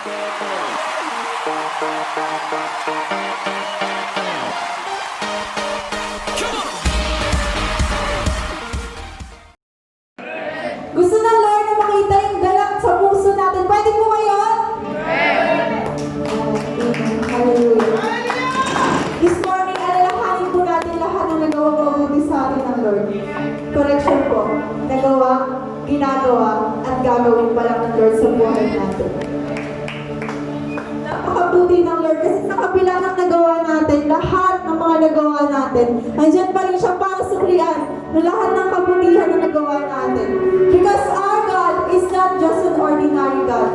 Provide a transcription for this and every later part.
Gusto ng Lord na makita yung galak sa puso natin. Pwede po ngayon? Hallelujah. This morning, alalahanin po natin lahat ng nagawang mabuti sa atin ng Lord. Correction po. Nagawa, ginagawa, at gagawin pa lang ng Lord sa buhay natin. Napakabuti ng Lord kasi sa kabila ng nagawa natin, lahat ng mga nagawa natin, andyan pa rin siya para suklian ng lahat ng kabutihan na nagawa natin. Because our God is not just an ordinary God.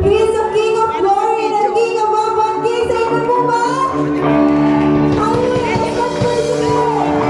He is the King of glory and the King of all kings. Sa inyo po ba? Hallelujah! Let's praise the Lord!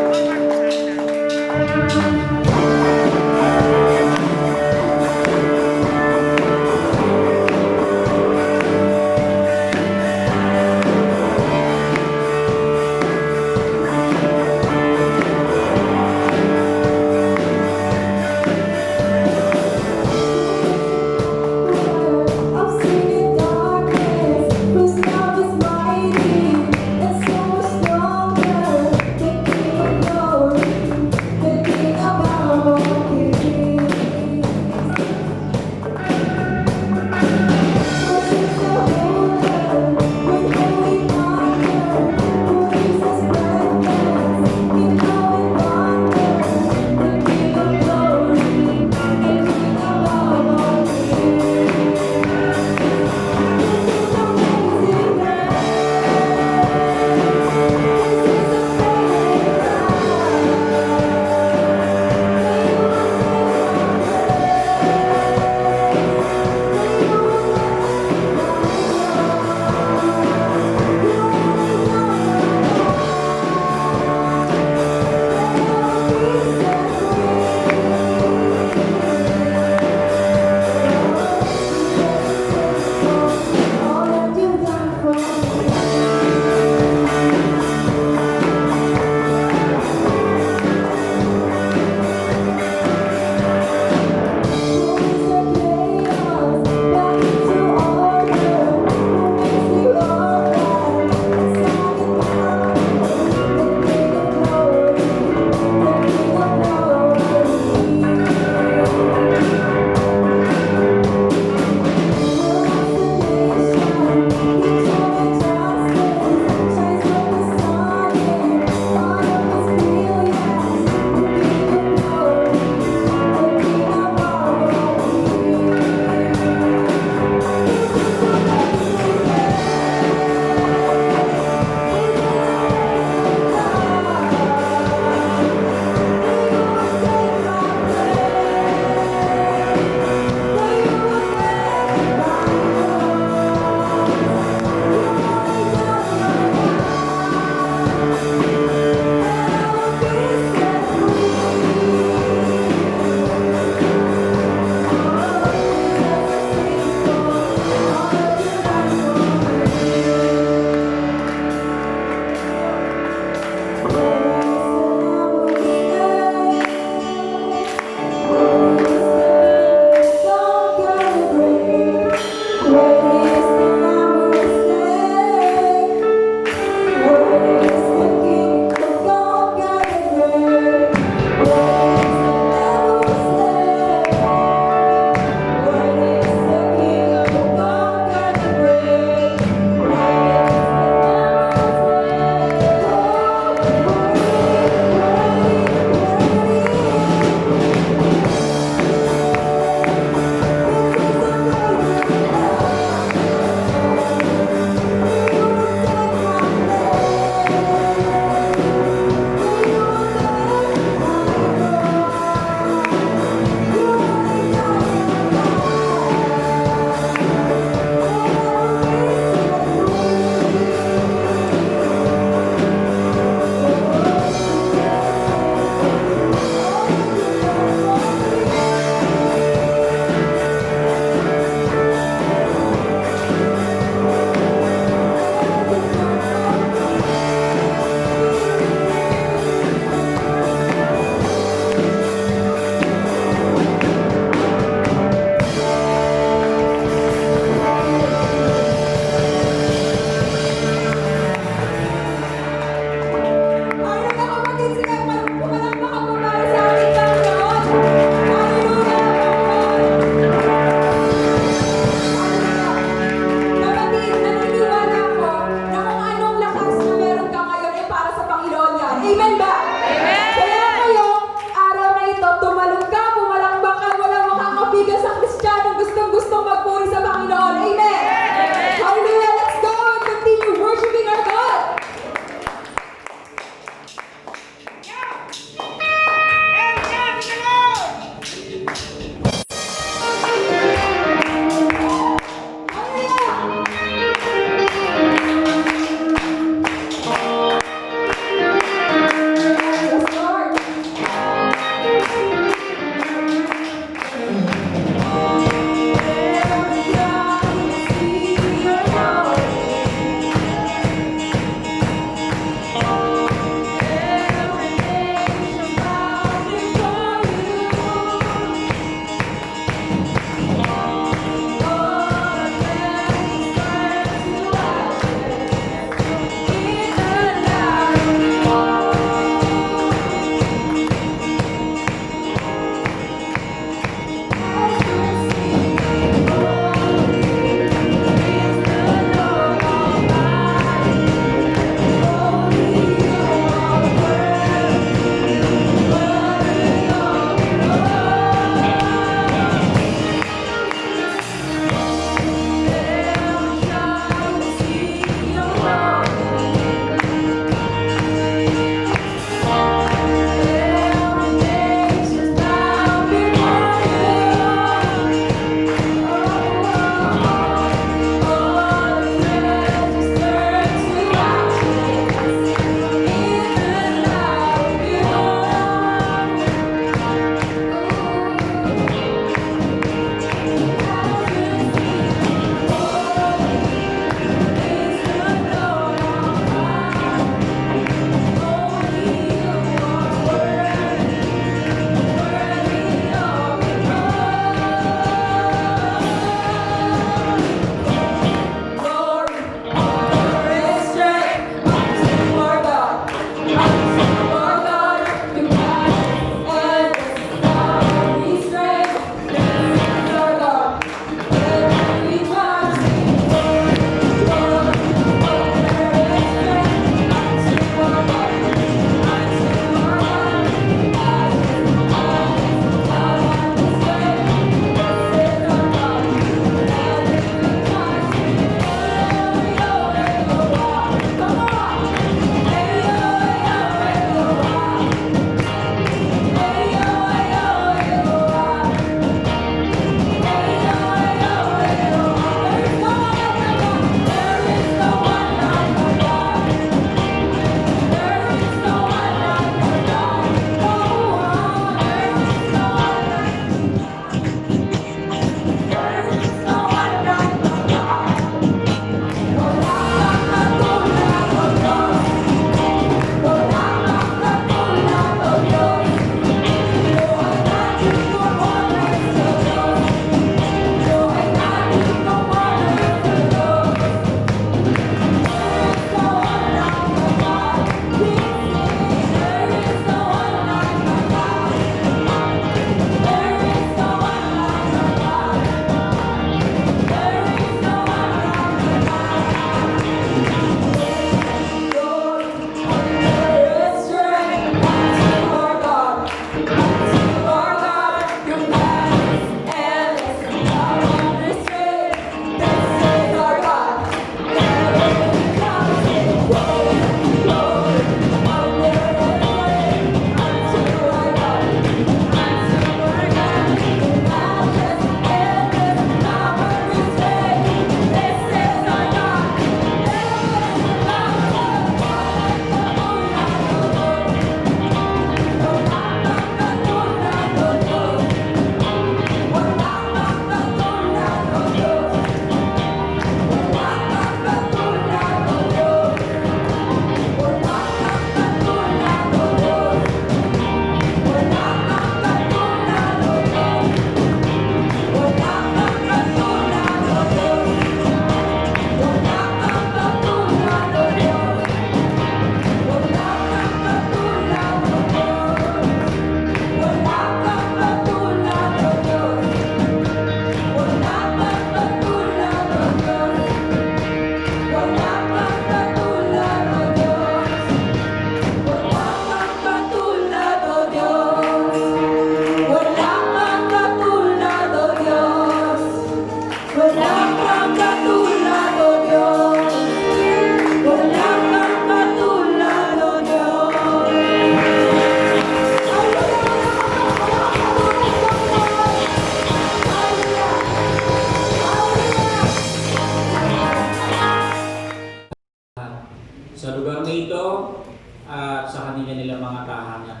at sa kanila nilang mga tahanan.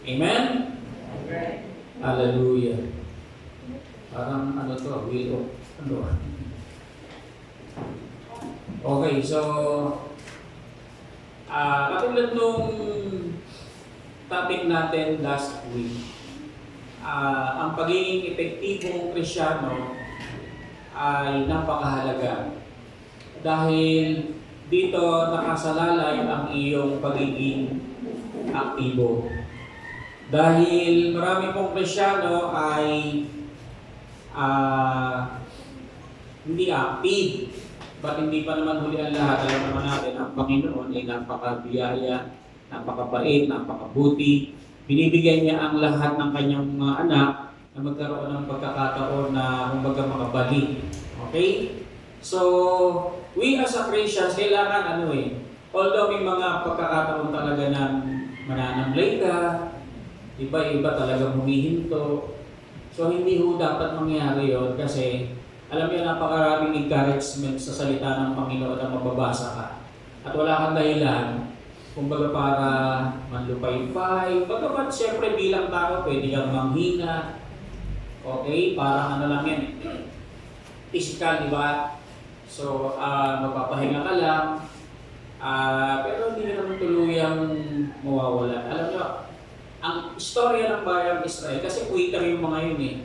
Amen? Hallelujah. Parang ano to, will of, ano? Okay, so katulad nung topic natin last week, ang pagiging epektibong Kristyano ay napakahalaga dahil dito nakasalalay ang iyong pagiging aktibo. Dahil marami pong Kristyano ay hindi active. But hindi pa naman huli ang lahat. Alam naman natin, ang Panginoon ay napakabiyaya, napakabait, napakabuti. Binibigyan niya ang lahat ng kanyang mga anak na magkaroon ng pagkakataon na kumbaga makabalik. Okay? So, we as a Christians, kailangan although may mga pagkakataon talaga na mananamlay ka, iba-iba talaga humihinto. So, hindi ho dapat mangyari yun kasi alam niyo, napakaraming encouragement sa salita ng Panginoon na mababasa ka. At wala kang dahilan, kumbaga para manlupay-pay. Bagamat siyempre bilang tao, pwede kang manghina. Okay? Parang ano lang yan. Physical, di ba? So, mapapahinga ka lang. Pero hindi na naman tuluyang mawawala. Alam niyo, ang istorya ng bayang Israel, kasi kuwita yung mga yun eh.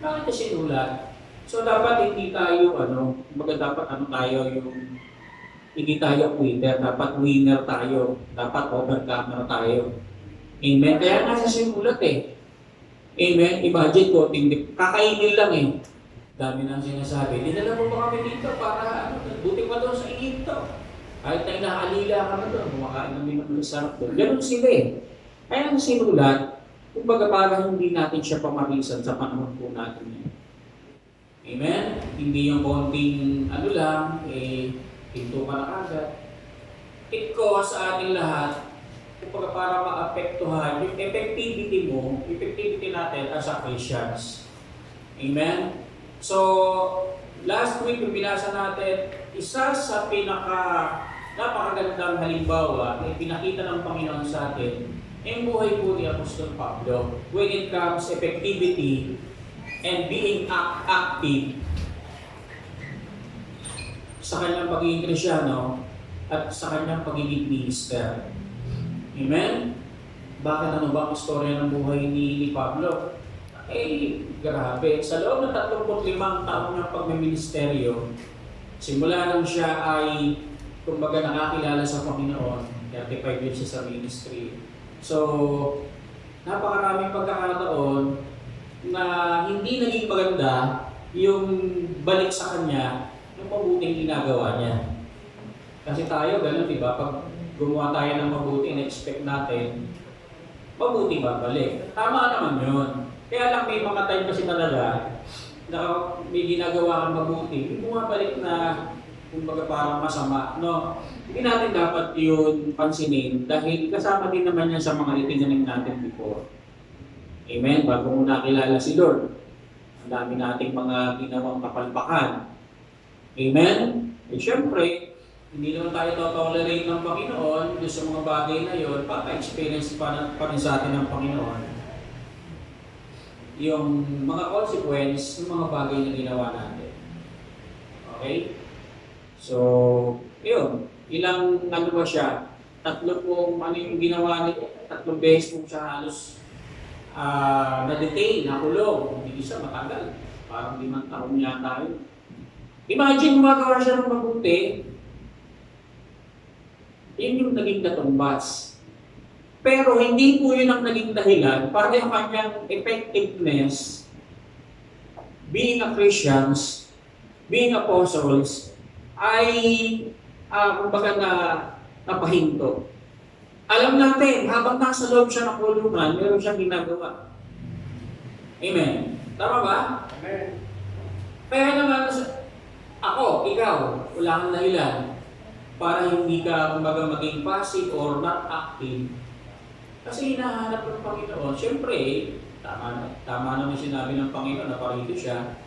Bakit na sinulat? So dapat hindi tayo dapat hindi tayo quitter, dapat winner tayo, dapat overcomer tayo. Amen. Kaya nasa simulat eh. Amen. I-budget ko, kakainin lang eh. Dami nang sinasabi. Dinala mo ba kami dito para buti pa doon sa Egypto. Kahit na inaalila ka na doon, kumakain namin ng sarap doon. Ganun sila eh. Kaya ang sinulat, kumbaga para hindi natin siya pamarisan sa panahon po natin eh. Amen? Hindi yung konting pinto ka na agad. It ko sa ating lahat, para maapektuhan yung effectivity natin as a Christians. Amen? So, last week yung binasa natin, isa sa napakagandang halimbawa ay pinakita ng Panginoon sa atin, yung buhay po ni Apostol Pablo when it comes effectivity and being active sa kanyang pagiging Kristyano at sa kanyang pagiging minister. Amen? Bakit ano ba ang istorya ng buhay ni Pablo? Grabe. Sa loob ng 35 taon ng pagmiministeryo, simula nang siya ay kumbaga nakakilala sa Panginoon, 35 years siya sa ministry. So, napakaraming pagkakataon na hindi naging maganda yung balik sa kanya yung mabuting ginagawa niya. Kasi tayo, ganun, di ba? Pag gumawa tayo ng mabuti, na-expect natin, mabuti ba balik? Tama naman yun. Kaya lang may mga time kasi talaga na may ginagawa kang mabuti, bumabalik na kumbaga parang masama. No? Hindi natin dapat yun pansinin dahil kasama din naman yan sa mga itinanim natin before. Amen. Bago mo nakilala si Lord, ang dami nating mga ginawang kapalpakan. Amen. Eh syempre, hindi naman tayo tolerate ng Panginoon doon sa mga bagay na yun, pa-experience pa rin sa atin ng Panginoon yung mga consequence ng mga bagay na ginawa natin. Okay? So, yun. Ilang ba siya? 3 yung ginawa niya? 3 beses po siya halos na-detain, nakulong. Hindi siya matagal. Parang 5 taon yata yun. Imagine gumagawa siya ng mabuti. Yun yung naging katumbas. Pero hindi po yun ang naging dahilan para yung kanyang effectiveness being a Christians, being apostles, ay kumbaga napahinto. Alam natin, habang nasa loob siya ng kulungan, meron siyang ginagawa. Amen. Tama ba? Amen. Kaya naman, ikaw, wala kang dahilan para hindi ka kumbaga maging passive or not active. Kasi hinahanap ng Panginoon, siyempre, tama naman sinabi ng Panginoon na parito siya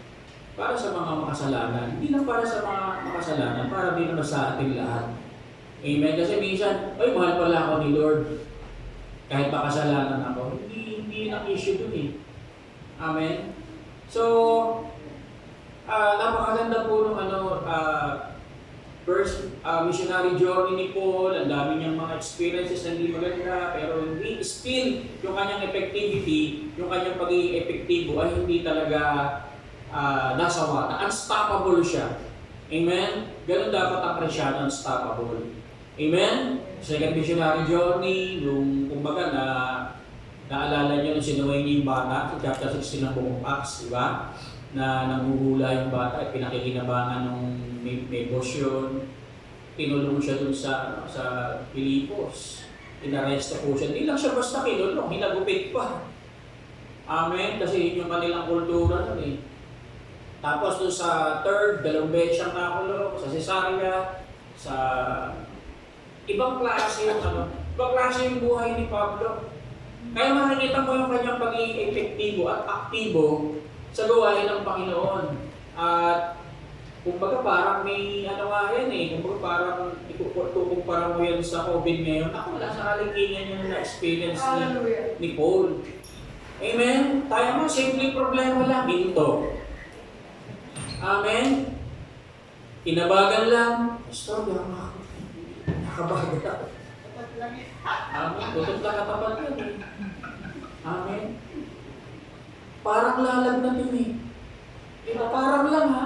para sa mga makasalanan. Hindi lang para sa mga makasalanan, para din naman sa ating lahat. Amen? Kasi minsan, ay, mahal pala ako ni Lord. Kahit makasalanan ako. Hindi yun ang issue dun eh. Amen? So, napakaganda po nung first missionary journey ni Paul. Ang dami niyang mga experiences na hindi maganda, pero hindi still yung kanyang effectivity, yung kanyang pagiging epektibo ay hindi talaga nasawa. Unstoppable siya. Amen? Ganun dapat ang Kristiyan, unstoppable. Amen? Second missionary journey, yung kumbaga naalala niyo nung sinuway niyo yung bata sa chapter 16 ng buong Acts, di ba? Na nanguhula yung bata at pinakikinabangan ng may boss yun. Kinulong siya dun sa Pilipos. Inaresto po siya. Hindi lang siya basta kinulong, hinagupit pa. Amen? Kasi yun yung kanilang kultura nun eh. Tapos dun sa third, 2 beses siyang nakulong, sa Cesarea, sa ibang klase ibang klase yung buhay ni Pablo. Kaya makikita mo yung kanyang pagiging epektibo at aktibo sa gawain ng Panginoon. At kumbaga parang may nga yan eh, kumbaga parang ikukumpara mo yan sa COVID ngayon. Ako wala sa kaligingin yung na-experience ni Paul. Amen? Tayo mo, simple problema lang. Ito. Amen? Kinabagan lang. Pastor, nakabagan ako. Amen? Tutok lang katapat yan eh. Amen? Parang lalagnat yun eh. Diba? Parang lang ha.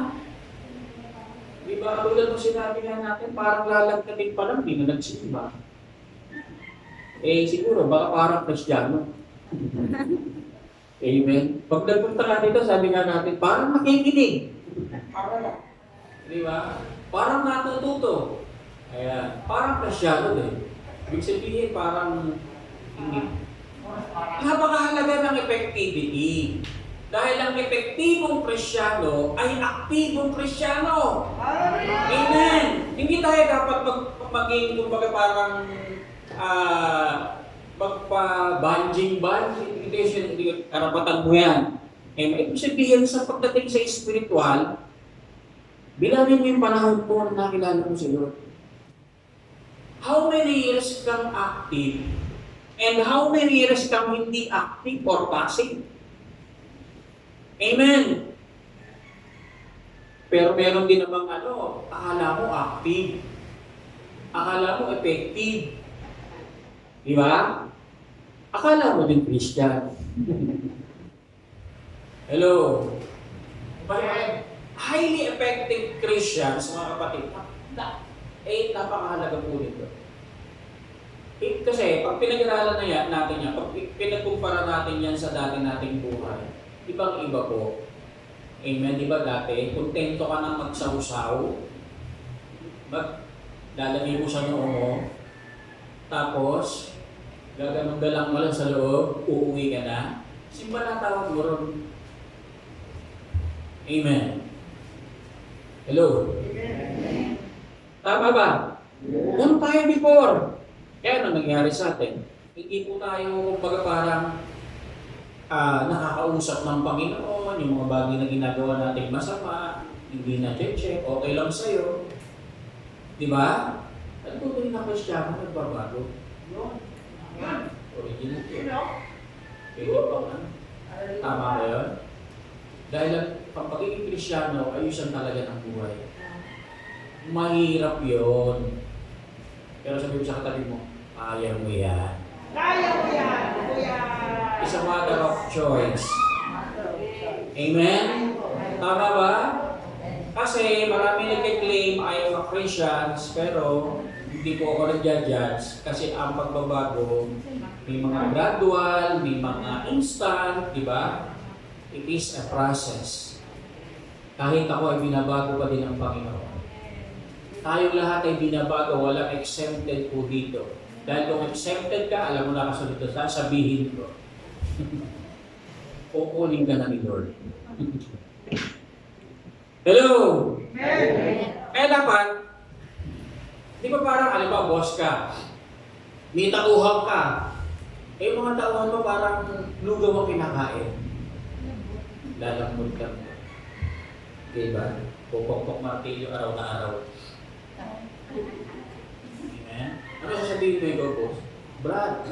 Diba? Tulad mo sinabi nga natin, parang lalagnatin pa lang, hindi na nagsimba. Eh siguro, baka parang Kristiyano. Amen? Pag nagpunta ka dito, sabi nga natin, parang makikinig. Diba? Parang natututo. Ayan. Parang Kristiyano din. Ibig sabihin, parang hindi. Napakahalaga ng effectivity. Dahil ang epektibong Kristiyano ay aktibong Kristiyano. Amen! Hindi tayo dapat maging, kumbaga parang magpa-banjing. Hindi karapatan mo yan. Ibig sabihin sa pagdating sa spiritual, bilangin mo yung panahon mo na nakilala mo si Lord. How many years kang active? And how many years kang hindi active or passive? Amen. Pero meron din namang akala mo active. Akala mo effective. Di ba? Akala mo din Christian. Hello. Highly effective Christians, mga kapatid. Napakahalaga po nito. Kasi pag pinag-aralan natin yan, pag pinagkumpara natin yan sa dati nating buhay, ibang-iba po. Amen? Di ba dati, kontento ka nang magsaw-saw, lalagay mo sa noo mo, tapos, gaganong-galang mo lang sa loob, uuwi ka na, simba na tawag mo ron. Amen? Hello? Amen. Tama ba? Ano tayo before? Kaya ano nangyari sa atin? Hindi po tayo, kumbaga parang nakakausap ng Panginoon, yung mga bagay na ginagawa natin masama, hindi na check, okay lang sa'yo. Di ba? Ano po rin na Kristiyano nagbabago? Yun. Original yun. Pwede pang tama ba yun? Dahil ang pagiging Kristiyano, ayusan talaga ng buhay. Mahirap yun. Pero sabi mo sa katabi mo, kaya mo yan. Kaya mo yan, kuya. It's a matter of choice. Amen? Tama ba? Kasi marami nagkiklaim ayaw na Christians, pero hindi po ako nag-judge kasi ang pagbabago may mga gradual, may mga instant, di ba? It is a process. Kahit ako ay binabago pa din ng Panginoon. Tayong lahat ay binabago, walang exempted po dito. Dahil kung exempted ka, alam mo na kasunod na sabihin ko. Kukunin ka na ni Lord. Hello! Kaya dapat, di ba parang, alam ba, boss ka, may tauhan ka, yung mga tauhan mo parang lugaw ang kinakain. Lalambot ka mo. Diba? Pupok-pok martilyo araw na araw. Amen. Ano sasabihin mo ikaw, boss? Brad,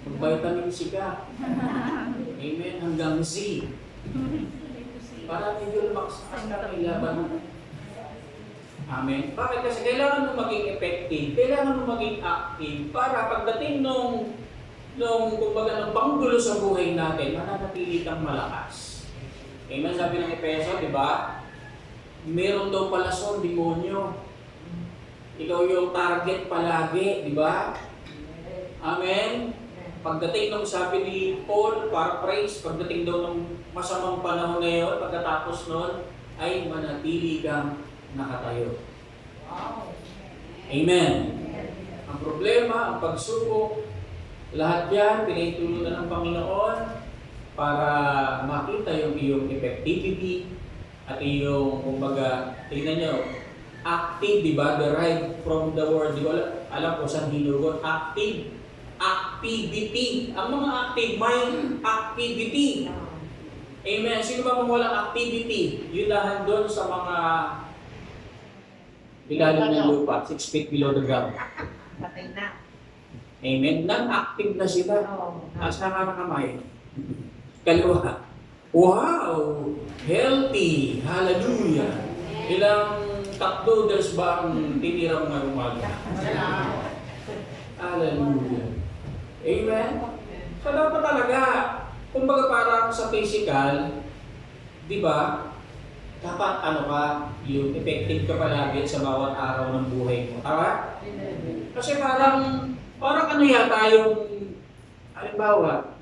mag-vitamin C ka. Amen, hanggang Z. Para medyo lumakas ka ng ilaban mo. Amen. Bakit? Kasi kailangan mo maging effective, kailangan mo maging active para pagdating nung kumbaga ng panggulo sa buhay natin, mananatili kang malakas. Amen. Sabi ng Efeso, di ba? Meron daw palason, demonyo. Ikaw yung target palagi, di ba? Amen. Pagdating nung sabi ni Paul, paraphrase, pagdating daw ng masamang panahon na yun, pagkatapos nun, ay manatili kang nakatayo. Amen. Ang problema, ang pagsubok, lahat yan, pinahintulutan ng Panginoon para makita yung iyong effectivity at iyong, kumbaga, tingnan nyo, active, di ba? Derived from the word, di ba? Alam ko saan hinugot, active. Activity. Ang mga active, may activity. Amen. Sino ba mong walang activity? Yun lahat doon sa mga ilalim ng lupa, 6 feet below the ground. Patay na. Amen. Non-active na sila. Asa ka na kamay? Kaliwa. Wow! Healthy! Hallelujah! Ilang cup noodles ba ang tinira mo ngayong umaga? Hallelujah! Amen? So dapat talaga, kumbaga parang sa physical, di ba? Dapat yung effective ka palagi sa bawat araw ng buhay mo. Tama? Kasi parang yata yung, halimbawa,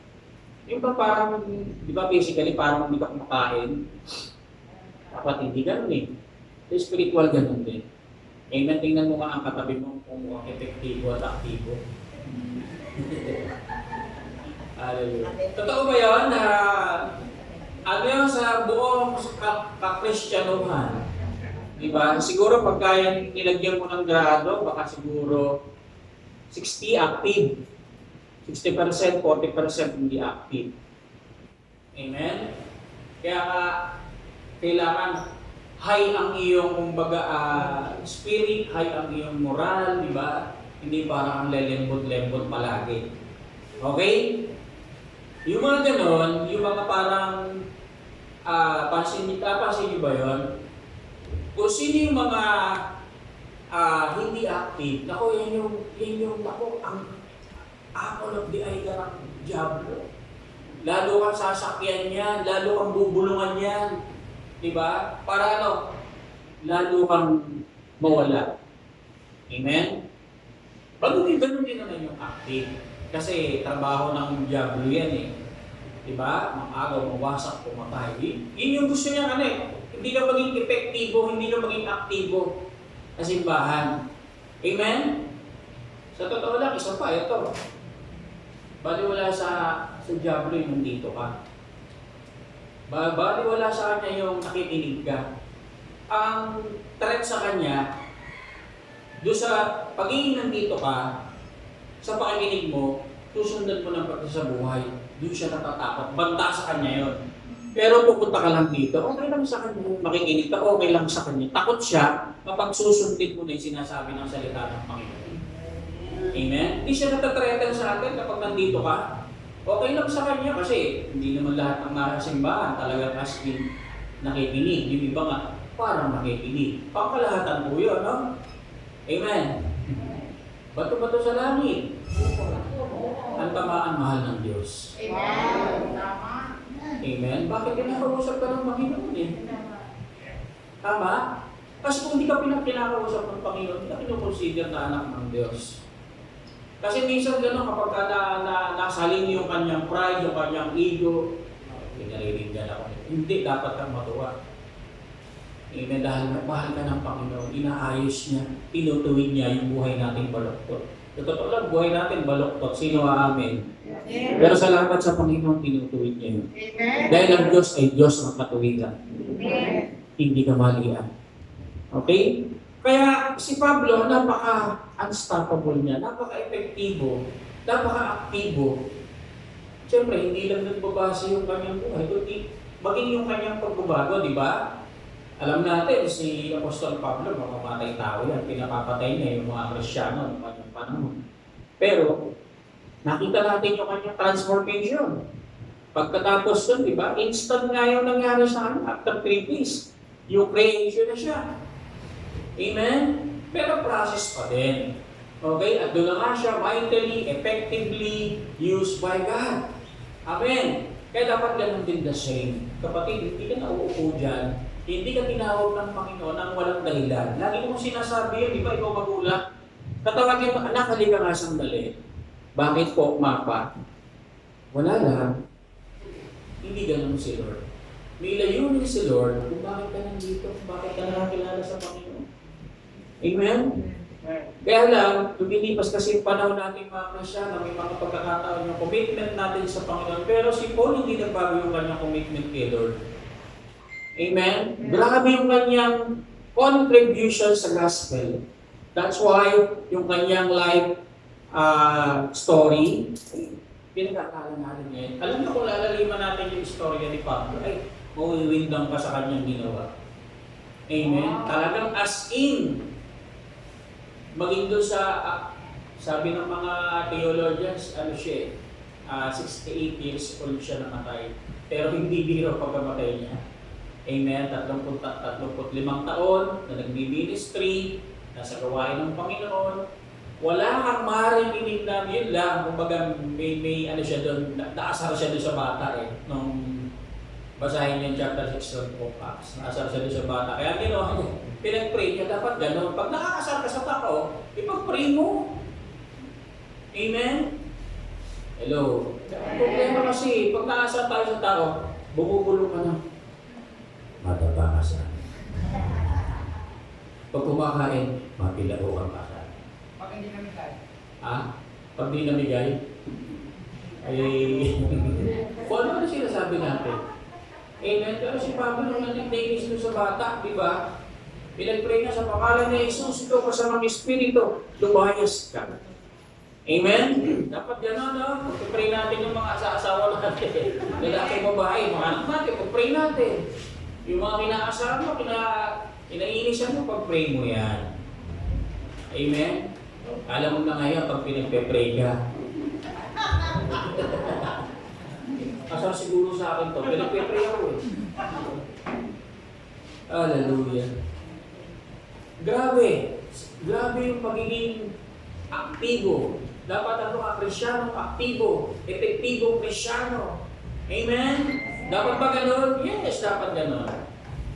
yung ba parang, di ba basically parang hindi ka kumakain? Dapat hindi ganun eh. So spiritual ganun din. Amen, tingnan mo nga ang katabi mo kung mukhang epektibo at aktibo. Totoo ba yun na ano yun sa buong ka-Kristyanuhan? Diba? Siguro pagka nilagyan mo ng grado, baka siguro 60 active. 60%, 40% hindi active. Amen? Kaya kailangan high ang iyong kumbaga spirit, high ang iyong moral, di ba? Hindi parang lelembot-lembot palagi. Okay? Yung mga ganon, yung mga parang pansin niyo ba yun? Kung sino yung mga hindi active, naku, yan yung ang apple of the eye ka ng Diablo. Lalo kang sasakyan yan, lalo kang bubulungan yan. Diba? Para lalo kang mawala. Amen? Ganun din naman yung active. Kasi trabaho ng Diablo yan eh. Diba? Mag-agaw, mawasak, pumatay. Yun yung gusto niya Hindi ka maging epektibo, hindi ka maging aktibo sa simbahan. Amen? Sa totoo lang, isa pa, ito. Baliwala sa Diablo yung nandito ka. Baliwala sa kanya yung nakikinig ka. Ang threat sa kanya, doon sa pagiging nandito ka, sa pakikinig mo, susundan mo ng pati sa buhay. Doon siya natatakot. Banta sa kanya yon. Pero pupunta ka lang dito, okay lang sa kanya. Makikinig ka, okay lang sa kanya. Takot siya kapag susundin mo na yung sinasabi ng salita ng Panginoon. Amen? Hindi siya natathreaten sa atin kapag nandito ka. Okay lang sa kanya kasi hindi naman lahat ng nasa simbahan talagang as in nakikinig. Yung iba nga, parang nakikinig. Pangkalahatan po yun, no? Amen? Bato-bato sa langit. Ang tamaan mahal ng Diyos. Amen. Amen? Bakit kinakausap ka ng Panginoon eh? Tama? Kasi kung hindi ka kinakausap ng Panginoon, hindi ka kinukonsider na anak ng Diyos. Kasi minsan gano'n kapag nasalin yung kanyang pride, yung kanyang ego, pinariringan ako. Hindi, dapat kang matuwa. Amen, dahil mahal ka ng Panginoon, inaayos niya, tinutuwid niya yung buhay nating baluktot. Sa totoo lang, buhay natin baluktot. Sino amen? Pero salamat sa Panginoon, tinutuwid niya yun. Dahil ang Diyos ay Diyos ng katuwigan. Hindi ka malian. Okay? Kaya si Pablo, napaka-unstoppable niya, napaka-epektibo, napaka-aktibo. Siyempre, hindi lang nagbabase yung kanyang buhay, kundi maging yung kanyang pagbabago, di ba? Alam natin, si Apostol Pablo, mamamatay tao yan. Pinapapatay niya yung mga Kristyano ng kanyang panahon. Pero, nakita natin yung kanyang transformation. Pagkatapos nun, di ba, instant nga yung nangyari sa kanya. After 3 days, yung creation na siya. Amen? Pero process pa din. Okay? At doon na nga siya mightily, effectively used by God. Amen? Kaya dapat ganun din the same. Kapatid, hindi ka nauupo dyan. Hindi ka tinawag ng Panginoon ng walang dahilan. Lagi mong sinasabi yun, di ba, ikaw magulang? Tatawagin mo, anak, halika nga sandali. Bakit po, mapa? Wala lang. Hindi ganun si Lord. May layunin si Lord kung bakit ka nandito, bakit ka nakakilala sa Panginoon. Amen? Kaya lang, lumilipas kasi yung panahon natin mga Kristyano, may mga pagkakataon yung commitment natin sa Panginoon. Pero si Paul hindi nagbago yung kanyang commitment kay Lord. Amen? Grabe yung kanyang contribution sa gospel. That's why yung kanyang life story, pinag-aakalan natin ngayon. Alam niyo kung lalaliman natin yung istorya ni Pablo, ay mawiwindang pa sa kanyang ginawa. Amen? Talagang as in, maging doon sa, sabi ng mga theologians, ano siya, 68 years old siya namatay. Pero hindi biro pagkamatay niya. Amen? 35 taon na nagbi-ministry, nasa gawain ng Panginoon. Wala kang marinig na yun lang. Kumbaga may ano siya doon, naasar siya doon sa bata eh. Nung basahin niya chapter 6 of Acts, naasar siya doon sa bata. Kaya ginawa niya, pinag-pray niya, dapat gano'n. Pag nakakasar ka sa tao, ipag-pray mo. Amen? Hello? Ang problema kasi, pag nakasar tayo sa tao, bumubulo ka na. Mataba ka sa pag kumakain, mapilao ang kasa. Pag hindi namigay. Pag di namigay, ay kung ano na sinasabi natin. Amen? Pero si Pablo nung nag-days doon sa bata, di ba? Pinag-pray na sa pangalan ni Jesus, ito kasamang Espiritu, lumayas ka. Amen? Dapat gano'n, no? Pag-pray natin yung mga asawa natin. Lalaki mo bahay, mga anak natin, pag-pray natin. Yung mga kinaasawa mo, inainisan mo, pag-pray mo yan. Amen? Alam mo na ngayon pag pinagpe-pray ka. Asar siguro sa akin to, pinagpe-pray ako eh. Hallelujah. Grabe. Grabe yung pagiging aktibo. Dapat ano ka, Kristyano aktibo. Epektibong Kristyano. Amen? Dapat ba ganun? Yes, dapat ganun.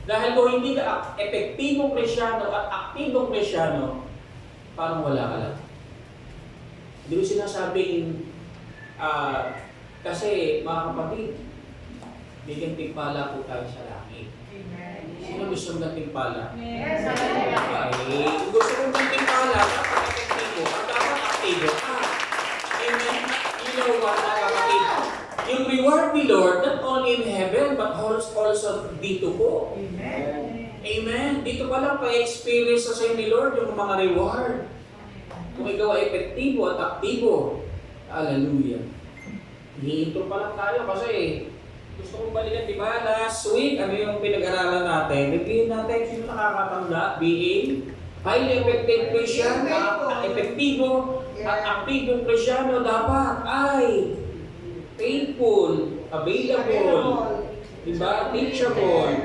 Dahil kung hindi ka epektibong Kristyano at aktibong Kristyano, parang wala ka lang. Hindi ko sinasabing, kasi mga kapatid, bigyan timpala po tayo sa langit. Sino gusto mong timpala? Yes, Kung gusto mong timpala, dapat epektibo at dapat aktibo ka. Amen? You know what, mga kapatid? Yung reward ni Lord, not only in heaven, but also dito po. Amen? Dito pa lang pa-experience sa sa'yo ni Lord yung mga reward. Kung ikaw ay epektibo at aktibo. Hallelujah. Hihinto pa lang tayo kasi gusto kong balikan, di ba? Last week, ano yung pinag-aralan natin? Review natin, sino nakakatanda? Being highly effective Christian, epektibo at aktibong Kristyano dapat ay faithful, available, diba? Teachable,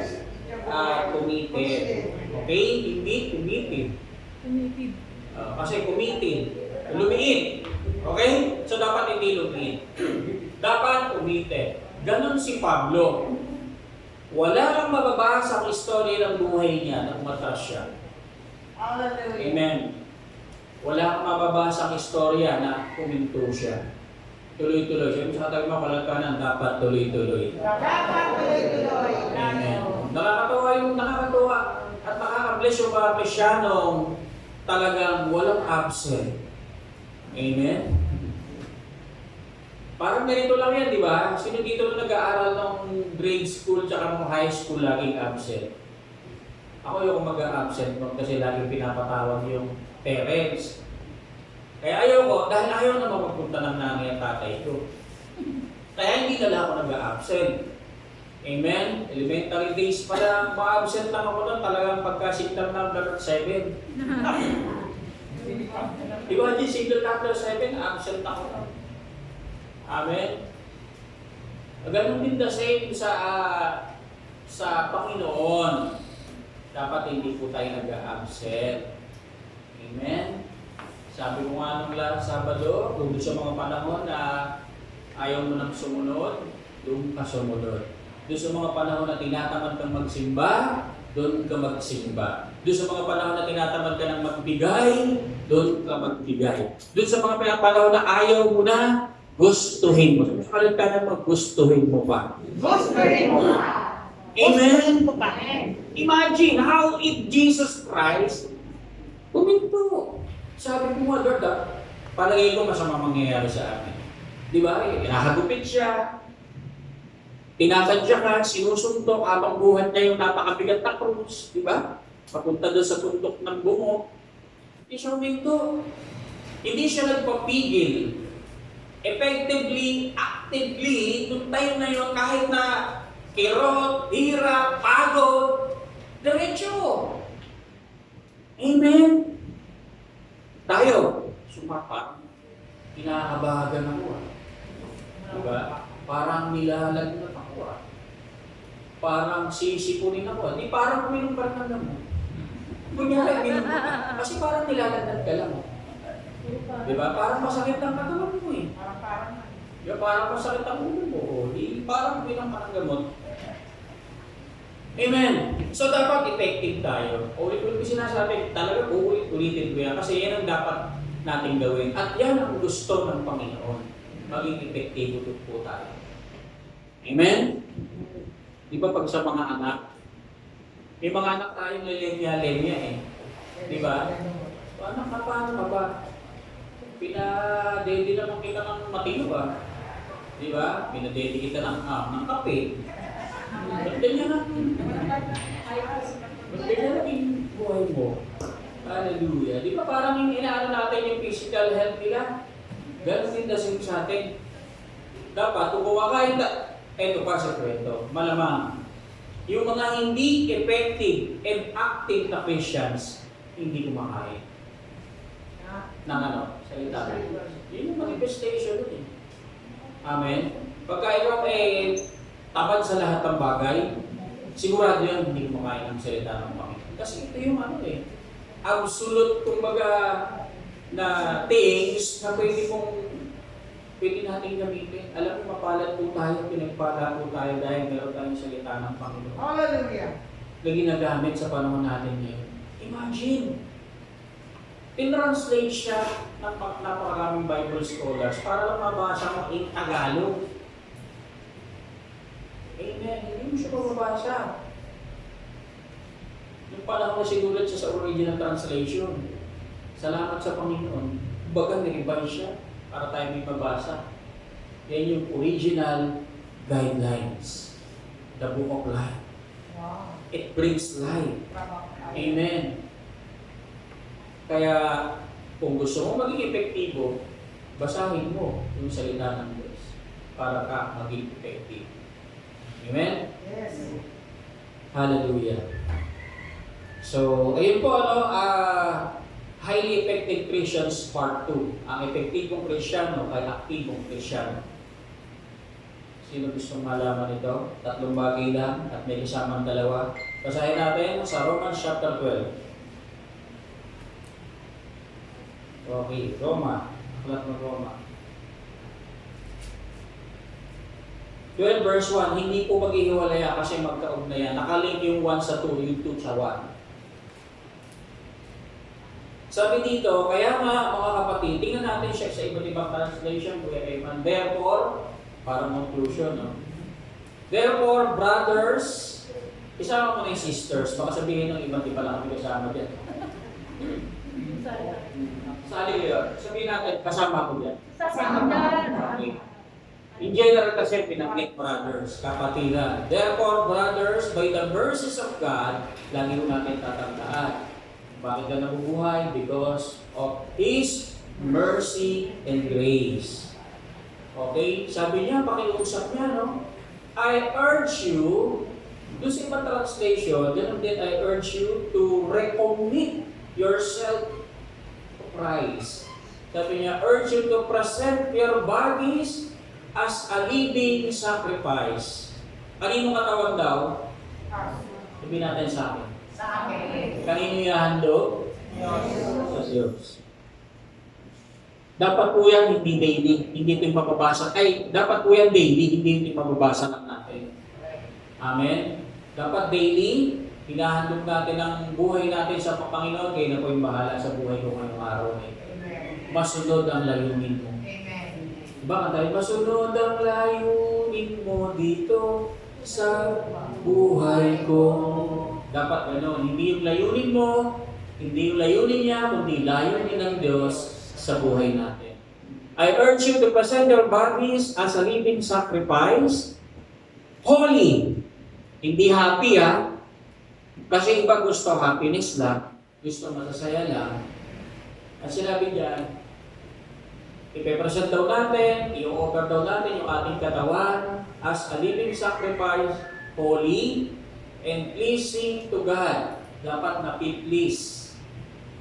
committed. Okay? Hindi committed. Kasi committed. Lumiit. Okay? So dapat hindi lumiit. Dapat committed. Ganon si Pablo. Wala kang mababasa ang istorya ng buhay niya nang umatras siya. Amen. Wala kang mababasa ang istorya na kuminto siya. Tuloy-tuloy. Sabi sa katabi mo, kalagkanan, dapat tuloy-tuloy. Dapat tuloy-tuloy. Amen. Nakakatawa at nakaka-bless yung mga Kristyanong talagang walang absent. Amen? Parang ganito lang yan, di ba? Sino dito na nag-aaral ng grade school tsaka ng high school laging absent? Ako yung mag-absent kasi laging pinapatawag yung parents. Kaya ayaw ko, dahil ayaw na magpunta ng nanay at tatay ko. Kaya hindi na lang ako nag-absent. Amen? Elementary days pa lang, ma-absent lang ako doon, talagang pagka-sit lang ng number 7. Imagine, single number 7, absent ako doon. Amen? Ganun din the same sa Panginoon. Dapat hindi po tayo nag-absent. Amen? Sabi ko nga nung last Sabado, kung sa mga panahon na ayaw mo nang sumunod, doon ka sumunod. Doon sa mga panahon na tinatamad kang magsimba, doon ka magsimba. Doon sa mga panahon na tinatamad ka ng magbigay, doon ka magbigay. Doon sa mga panahon na ayaw mo na, gustuhin mo. Kalit ka na gustuhin mo pa. Gustuhin mo pa. Amen? Imagine how if Jesus Christ huminto. Sabi ko nga, Lord, palagay ko masama mangyayari sa amin. Di ba? Hinahagupit siya. Tinatadya ka, sinusuntok habang buhat niya yung napakabigat na krus. Di ba? Papunta doon sa puntok ng bungo. Hindi siya huminto. Hindi siya nagpapigil. Effectively, actively, nung time na yun, kahit na kirot, hirap, pagod, diretso. Amen? Tayo, sumapa, kinakabahagan ako. Diba? Parang nilalag na ako. Parang sisipunin ako. Di parang uminom pa rin ng gamot. Kunyari, uminom ka. Kasi parang nilalagnat ka lang. Diba? Parang masakit ang katawan mo eh. Diba? Parang masakit ang ulo mo. Di parang uminom ka ng gamot. Amen. So dapat effective tayo. Ulit-ulit ko sinasabi, talaga ulitin ko yan. Kasi yan ang dapat natin gawin. At yan ang gusto ng Panginoon. Maging epektibo po tayo. Amen? Di ba pag sa mga anak, may mga anak tayo na lemya-lemya eh. Di ba? So, anak ka, paano ka ba? Pinadedi naman kita ng matino ba? Di ba? Pinadedi kita ng kape. Ba't ganyan natin? Ba't ganyan natin buhay mo? Hallelujah. Di ba parang inaano natin yung physical health nila? Ganon din dasin sa atin. Dapat, kung kumakain ka, eto pa sa kwento, malamang, yung mga hindi effective and active na Christians, hindi kumakain. Ng ano? Salita. Yun yung manifestation nun eh. Amen? Pagka ikaw tamad sa lahat ng bagay, sigurado yan hindi kumakain ng salita ng Panginoon. Kasi ito yung ano eh, absolute, kumbaga, na things na pwede natin gamitin. Alam mo, mapalad po tayo, pinagpala po tayo dahil meron tayong salita ng Panginoon. Hallelujah. Na ginagamit sa panahon natin ngayon. Imagine, tinranslate siya ng napakaraming Bible scholars para lang mabasa mo in Tagalog. Amen. Hindi mo siya mababasa. Yung panahon na sinulat siya sa original translation. Salamat sa Panginoon. Baga nirevise siya para tayo may mabasa. Yan yung original guidelines. The Book of Life. Wow. It brings life. Amen. Kaya kung gusto mo maging epektibo, basahin mo yung salita ng Diyos para ka maging effective. Amen? Yes. Hallelujah. So, ayun po, highly effective Christians part 2. Ang epektibong Kristyano kay aktibong Kristyano. Sino gustong malaman ito? Tatlong bagay lang at may kasamang dalawa. Basahin natin sa Romans chapter 12. Okay, Roma. Aklat ng Roma. 12 verse 1, hindi po maghihiwalaya kasi magkaugnayan. Nakalink yung 1 sa 2, yung 2 sa 1. Sabi dito, kaya nga mga kapatid, tingnan natin siya sa iba't ibang translation, Kuya Eman. Therefore, para conclusion, no? Therefore, brothers, isama mo na yung sisters, baka sabihin ng iba't iba lang kami kasama dyan. Sali kayo. Sabihin natin, kasama ko dyan. Okay. In general kasi pinaklik brothers, kapatiran. Therefore, brothers, by the mercies of God, lagi ko natin tatandaan. Bakit ka nabubuhay? Because of His mercy and grace. Okay? Sabi niya, pakiusap niya, no? I urge you, doon sa ibang translation, ganun din, I urge you to recommit yourself to Christ. Sabi niya, urge you to present your bodies as a living sacrifice. Kanino katawan daw? Sabihin natin sa akin. Sa akin. Kanino ihahando? Diyos. Sa Diyos. Dapat po yan hindi daily, hindi ito yung mababasa. Ay, dapat po yan daily, hindi ito yung mababasa lang natin. Amen? Dapat daily, hinahandog natin ang buhay natin sa Panginoon, kaya na po yung bahala sa buhay ko ngayong araw na ito. Amen. Masunod ang layunin mo. Amen. Diba ka tayo? Masunod ang layunin mo dito sa buhay ko. Dapat gano'n, hindi yung layunin mo, hindi yung layunin niya, kundi layunin ng Diyos sa buhay natin. I urge you to present your bodies as a living sacrifice, holy. Hindi happy kasi iba gusto happiness lang, gusto masasaya lang. At sinabi diyan, ipe-present daw natin, i-offer daw natin yung ating katawan as a living sacrifice, holy, and pleasing to God. Dapat na-please.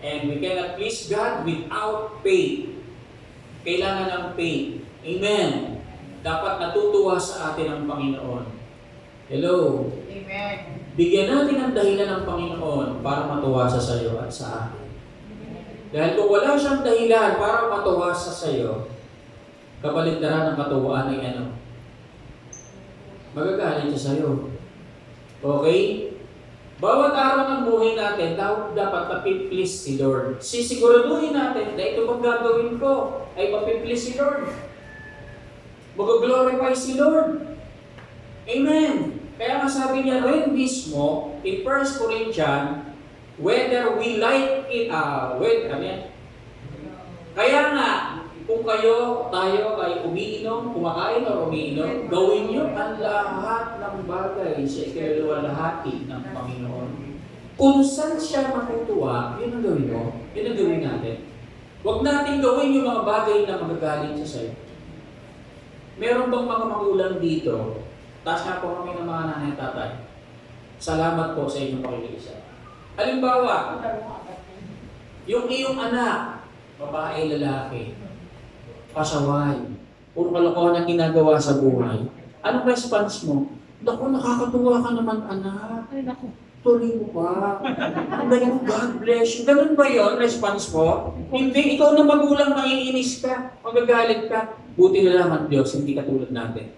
And we cannot please God without faith. Kailangan ng faith. Amen. Dapat natutuwa sa atin ang Panginoon. Hello. Amen. Bigyan natin ang dahilan ng Panginoon para matuwa sa sayo at sa akin. Dahil kung wala siyang dahilan para matuwa sa sayo, kabaligtaran ng katuwaan ay ano? Magagalit siya sayo. Okay? Bawat araw ng buhay natin, dapat mapiplease si Lord. Sisiguraduhin natin na ito bang gagawin ko ay mapiplease si Lord. Mag-glorify si Lord. Amen. Kaya nga sabi niya rin mismo in 1 Corinthians, whether we like it, kaya nga, kung tayo ay umiinom, kumakain o umiinom, gawin niyo ang lahat ng bagay sa ikaluluwalhati ng Panginoon. Kung saan siya matutuwa, yun ang gawin mo, yun ang gawin natin. Huwag natin gawin yung mga bagay na magagaling sa sa'yo. Meron bang mga magulang dito? Taas na po kami ng mga nanay at tatay. Salamat po sa inyong pakikiisa. Halimbawa, yung iyong anak, babae, lalaki, pasaway, puro kalokohan ang ginagawa sa buhay. Anong response mo? Naku, nakakatuwa ka naman, anak. Ay, naku. Tuloy mo pa. Ganyan, God bless you. Ganun ba yun, response mo? Hindi, ikaw na magulang, maiinis ka, magagalit ka. Buti na lang ang Diyos, hindi katulad natin.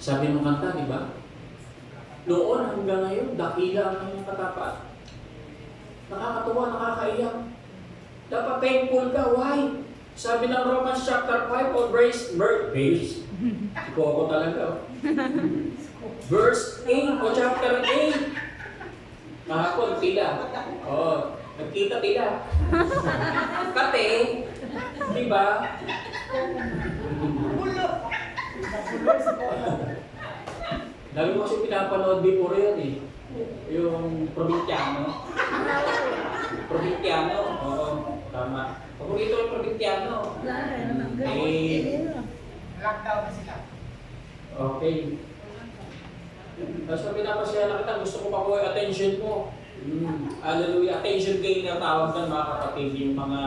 Sabi ng kanta, di ba? Noon hanggang ngayon, dakila ang kanyang katapat. Nakakatuwa, nakakaiyak. Dapat thankful ka. Why? Sabi ng Romans chapter 5 on verse iko ako talaga. Verse 8 o chapter 8. Kahapon, tila. Nagkita tila. Kate, di ba? Lagi mo kasi pinapanood before yan eh. Yung probinsyano. Probinsyano, oo, tama. Paborito yung probinsyano. Lockdown na sila. Okay. Tapos pag pinapasaya na kita, gusto ko pa ko yung attention mo. Hallelujah. Attention gain na tawag ng mga kapatid, yung mga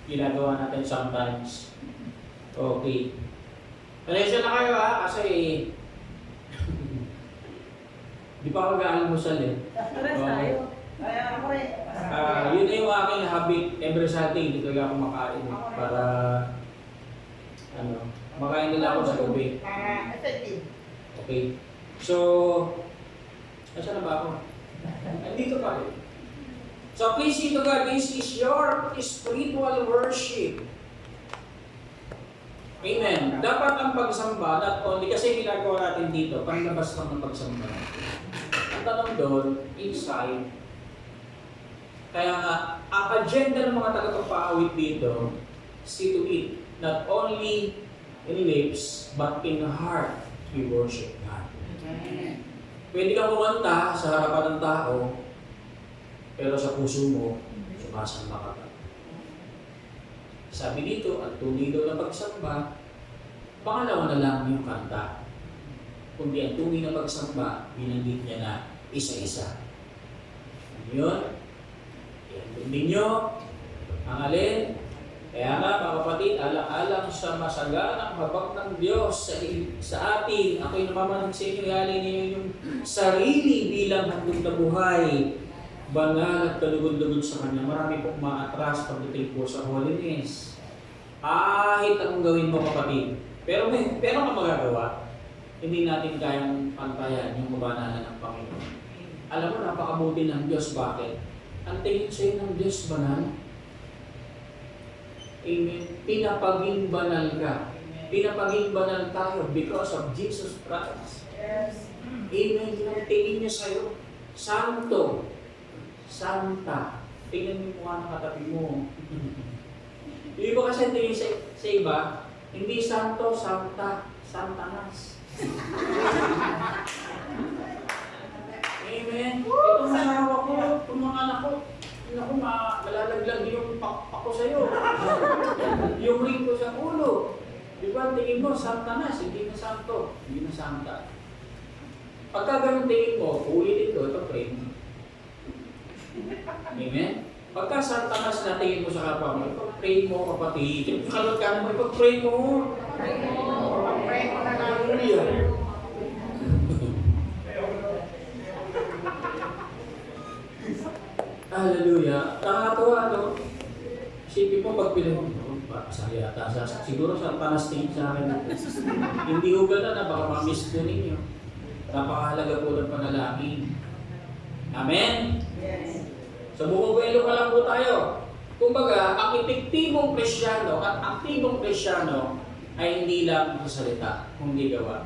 ginagawa natin sometimes. Okay. Attention na kayo kasi di pa ako mag-almusal eh. Pares tayo. Yun na yung aking habit every Saturday, hindi talaga ako makain para makain nila ako sa gabi. Effective. Okay. So, nasaan na ba ako? Nandito pa rin. So, pleasing to God, this is your spiritual worship. Amen. Dapat ang pagsamba, not only, kasi ginagawa natin dito, panglabas lang ng pagsamba. Ang tanong doon, inside, kaya nga, ang agenda ng mga taga-paawit dito, see to it, not only in lips, but in heart, we worship God. Pwede kang kumanta sa harapan ng tao, pero sa puso mo, sumasamba ka. Sabi dito, at tunay daw na pagsamba, pangalawa na lang yung kanta. kundi ang tunay na pagsamba, binanggit niya na isa-isa. Yun. Ihandog ninyo ang alin. Kaya nga, mga kapatid, alang-alang sa masaganang habag ng Diyos sa atin, ako'y namamanig sa inyo, ialay ninyo yung sarili bilang handog na buhay, banal at kalugod-lugod sa Kanya. Marami pong maatras pagdating po sa holiness. Kahit anong gawin mo, kapatid. Pero ka magagawa, hindi natin kayang pantayan yung kabanalan ng Panginoon. Alam mo, napakabuti ng Diyos. Bakit? Ang tingin sa'yo ng Diyos banal. Amen. Pinapaging banal ka. Pinapaging banal tayo because of Jesus Christ. Yes. Amen. Yung tingin niya sa'yo, santo, santa. Tingnan mo yung mukha ng katabi mo. Yung iba kasi tingin sa iba, hindi santo, santa, santanas. Amen. Itong asawa ko, itong mga anak ko, naku, malalaglag yung ako sa'yo. Yung ring ko sa ulo. Di ba, tingin mo, santanas, hindi na santo, hindi na santa. Pagka ganun tingin mo, ulitin ko, ito pray mo. Amen? Pagka santanas na tingin mo sa kapwa mo, ipag-pray mo, kapatid. Kalot ka naman, ipag-pray mo. Pray mo na lang. Hallelujah. Hallelujah. Nakakatawa, no? Isipin mo pag pinag saya yata. Siguro sa panas tingin sa akin. Hindi ko gana na baka ma-miss ko ninyo. Napakahalaga po ng panalangin. Amen? Yes. Sa buong buwelo ka lang po tayo. Kumbaga, ang epektibong Kristyano at aktibong Kristyano ay hindi lang sa salita, kundi gawa.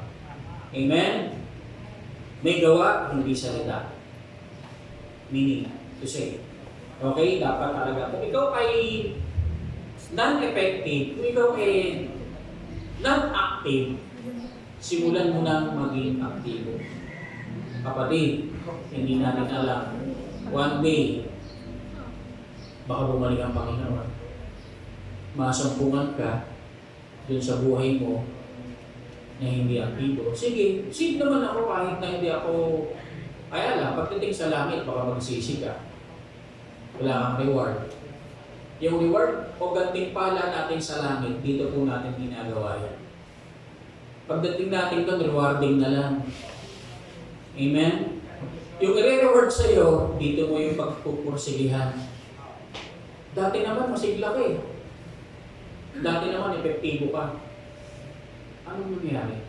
Amen? May gawa, hindi salita. Meaning, to say. Okay, dapat talaga. Kung ikaw ay non-effective, kung ikaw ay non-active, simulan mo na maging aktibo. Kapatid, hindi natin alam. One day, baka bumalik ang Panginoon. Masumpungan ka dun sa buhay mo na hindi aktibo. Sige, sige naman ako kahit na hindi ako. Kaya lang, pagdating sa langit, baka magsisi ka. Wala kang reward. Yung reward o gantimpala natin sa langit, dito po natin ginagawa yan. Pagdating natin doon, rewarding na lang. Amen? Yung i-reward sa'yo, dito mo yung pagpupursigihan. Dati naman, masigla ka eh. Dati naman, epektibo ka. Anong nangyari?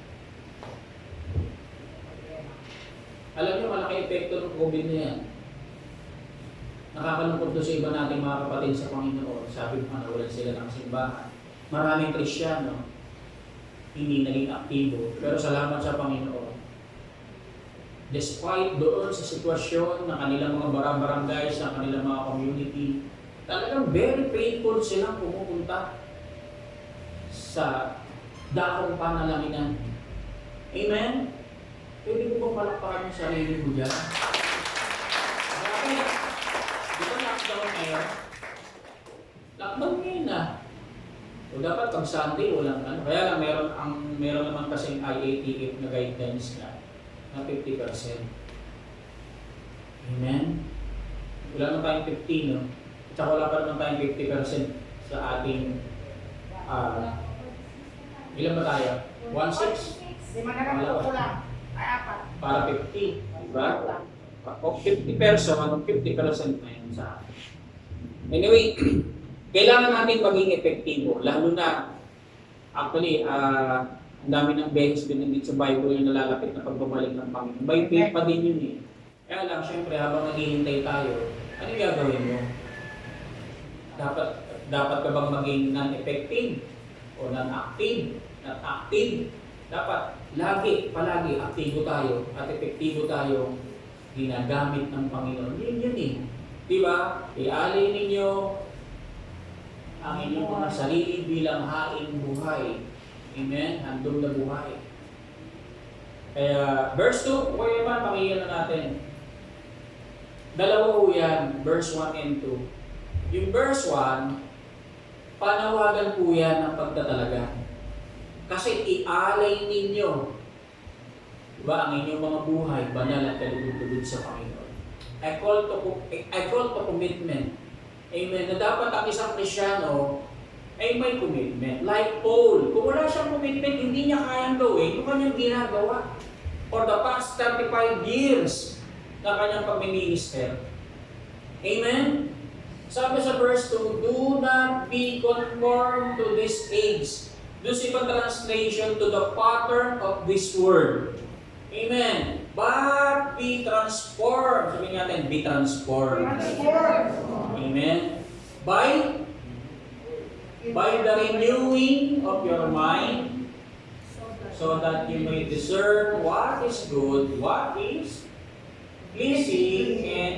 Alam niyo, malaki epekto ng COVID na yan. Nakakalungkot doon sa iba nating mga kapatid sa Panginoon. Sabi mo, nawalan sila ng simbahan. Maraming Kristyano, hindi naging aktibo. Pero salamat sa Panginoon. Despite doon sa sitwasyon ng kanilang mga barangay, sa kanilang mga community, talagang very painful silang pumupunta sa dakong panalangin. Amen? Pwede mo bang palakpakan yung sarili mo dyan? Bakit? Di ba lockdown ngayon? Lockdown ngayon na. O dapat pag Sunday, walang ano. Kaya lang meron naman kasing IATF na guidelines na 50%. Amen? Wala naman tayong 50, no? At saka wala pa naman tayong 50% sa ating ilan ba tayo? 1/6? Lima na lang po lang. Ay, apat. Para 50, diba? O 50%, 50% na yun sa akin. Anyway, kailangan natin maging epektibo, lalo na, actually, ang dami ng beses binanggit sa Bible yung nalalapit na pagbabalik ng Panginoon. By faith pa din yun eh. Kaya lang, syempre, habang naghihintay tayo, ano yung gagawin mo? Dapat ka bang maging non-effective o non-active? Not-active. Dapat palagi aktibo tayo at epektibo tayo ginagamit ng Panginoon. Yun eh. Diba? Ialay ninyo ang inyong mga sarili bilang haing buhay. Amen? Handog na buhay. Kaya, verse 2, kaya naman, pakinggan na natin. Dalawa po yan, verse 1 and 2. Yung verse 1, panawagan po yan ng pagtatalaga. Kasi ialay ninyo Diba? Ang inyong mga buhay, banal at kalugod-lugod sa Panginoon. I call to commitment. Amen. Na dapat ang isang Krisyano ay may commitment. Like Paul, kung wala siyang commitment, hindi niya kayang gawin yung kanyang ginagawa. For the past 35 years na kanyang pag-minister. Amen? Sabi sa verse 2, do not be conformed to this age. Do sa ibang translation, to the pattern of this world. Amen. But be transformed. Sabihin natin, be transformed. Amen. By the renewing of your mind, so that you may discern what is good, what is pleasing, and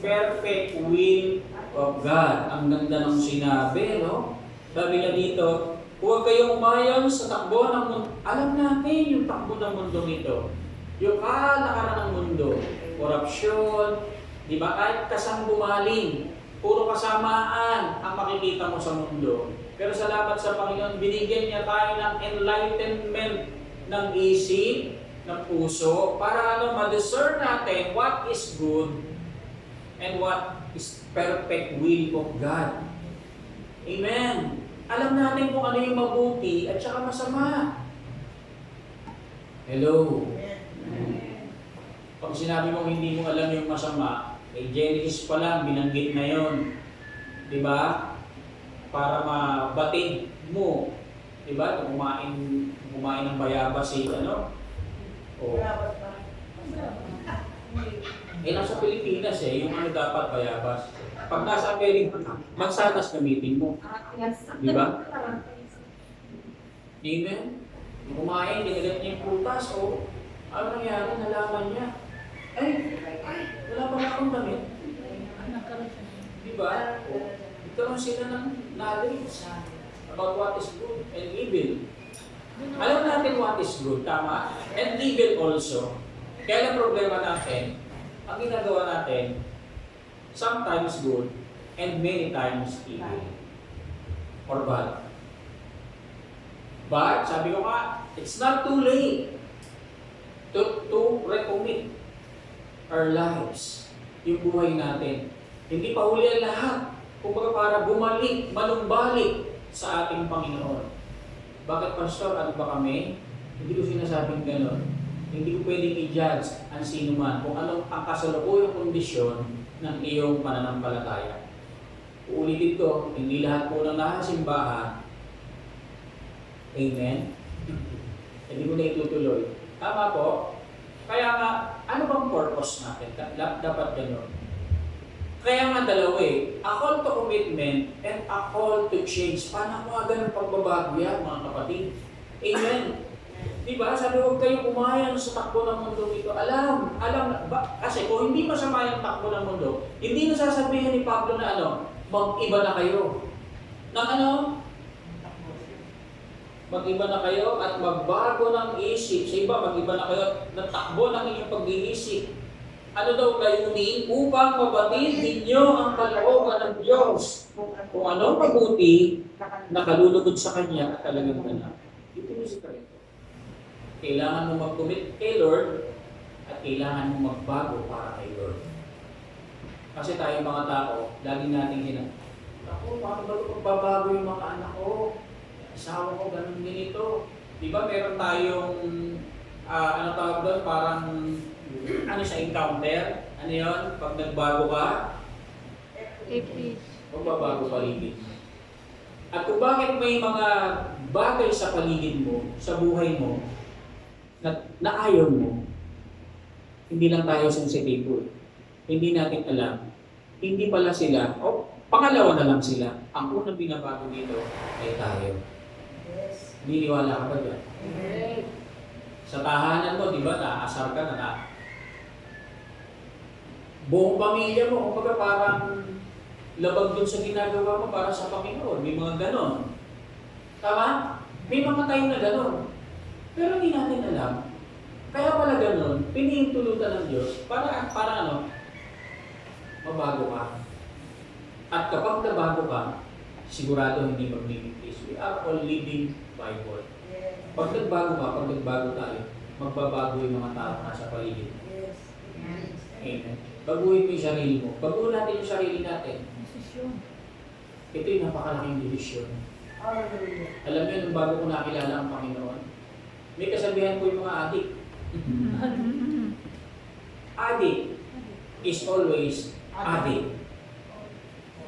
perfect will of God. Ang ganda ng sinabi, no? Sabi na dito, huwag kayong umayon sa takbo ng mundo. Alam natin yung takbo ng mundo nito. Yung kalakaran ng mundo. Korupsyon, di ba? Kahit kasang bumaling, puro kasamaan ang makikita mo sa mundo. Pero salamat sa Panginoon, binigyan niya tayo ng enlightenment ng isip, ng puso, para ma-discern natin what is good and what is perfect will of God. Amen. Alam natin kung ano yung mabuti at saka masama. Hello. Pag sinabi mong hindi mo alam yung masama, Genesis pa lang, binanggit na yon, di ba? Para mabatid mo, di ba? Kung kumain ng bayabas o nasa Pilipinas yung dapat bayabas. Pag nasa Amerika, magsanas gamitin mo. Di ba? Amen? Kumain, dinagat niya yung prutas, ano nangyari? Nalaman niya. Wala pa nga akong damit. Di ba? Nagkaroon sila ng knowledge about what is good and evil. Alam natin what is good, tama? And evil also. Kaya ang problema natin, ang ginagawa natin, sometimes good and many times evil or bad. But, sabi ko nga, it's not too late to recommit our lives, yung buhay natin. Hindi pa huli ang lahat. Kumbaga para bumalik, manumbalik sa ating Panginoon. Bakit, Pastor? Ano ba kami? Hindi ko sinasabing gano'n. Hindi ko pwedeng i-judge ang sino man kung anong ang kasalukuyang kondisyon ng iyong pananampalataya. Uulitin ko, hindi lahat po ng nakasimbahan. Amen? Hindi mo na itutuloy. Tama po? Kaya nga, ano bang purpose natin? Dapat gano'n. Kaya nga dalawa a call to commitment and a call to change. Panawagan ng pagbabago yan, mga kapatid. Amen. Diba? Sabi, huwag kayong umayan sa takbo ng mundo ito. Alam, kasi kung hindi masama yung takbo ng mundo, hindi nasasabihin ni Pablo na mag-iba na kayo. Mag-iba na kayo at magbago ng isip. Sa iba, mag-iba na kayo at takbo ng inyong pag-iisip. Ano daw layunin? Upang mabatid ninyo ang kalooban ng Diyos. Kung anong mabuti, nakalulugod sa Kanya at talagang ganap. Ito yung sikreto. Kailangan mo mag-commit kay Lord at kailangan mo magbago para kay Lord. Kasi tayo mga tao, lagi natin paano ba magbabago yung mga anak ko? Asawa ko, ganun ganito. Di ba meron tayong, tawag doon, parang sa encounter? Ano yun? Pag nagbago ka, magbabago paligid. At kung bakit may mga bagay sa paligid mo, sa buhay mo, na ayaw mo, hindi lang tayo sensitibo. Hindi natin alam. Hindi pala sila, pangalawa na lang sila. Ang unang binabago dito ay tayo. Niniwala ka ba dyan? Sa tahanan mo, di ba, naasar ka na buong pamilya mo, kumbaga parang labag dun sa ginagawa mo para sa Panginoon. May mga ganon. Tama? May mga tayo na ganon. Pero hindi natin alam. Kaya pala ganon, pinihintulutan ng Diyos para mabago ka. At kapag nabago ka, sigurado hindi magligtas. We are all living Bible. Pag nagbago tayo, magbabago yung mga tao na sa paligid mo. Amen. Baguhin mo yung sarili mo. Baguhin natin yung sarili natin. Ito yung napakalaking desisyon. Alam niyo, nung bago ko nakilala ang Panginoon, may kasabihan ko yung mga adik. Adik is always adik.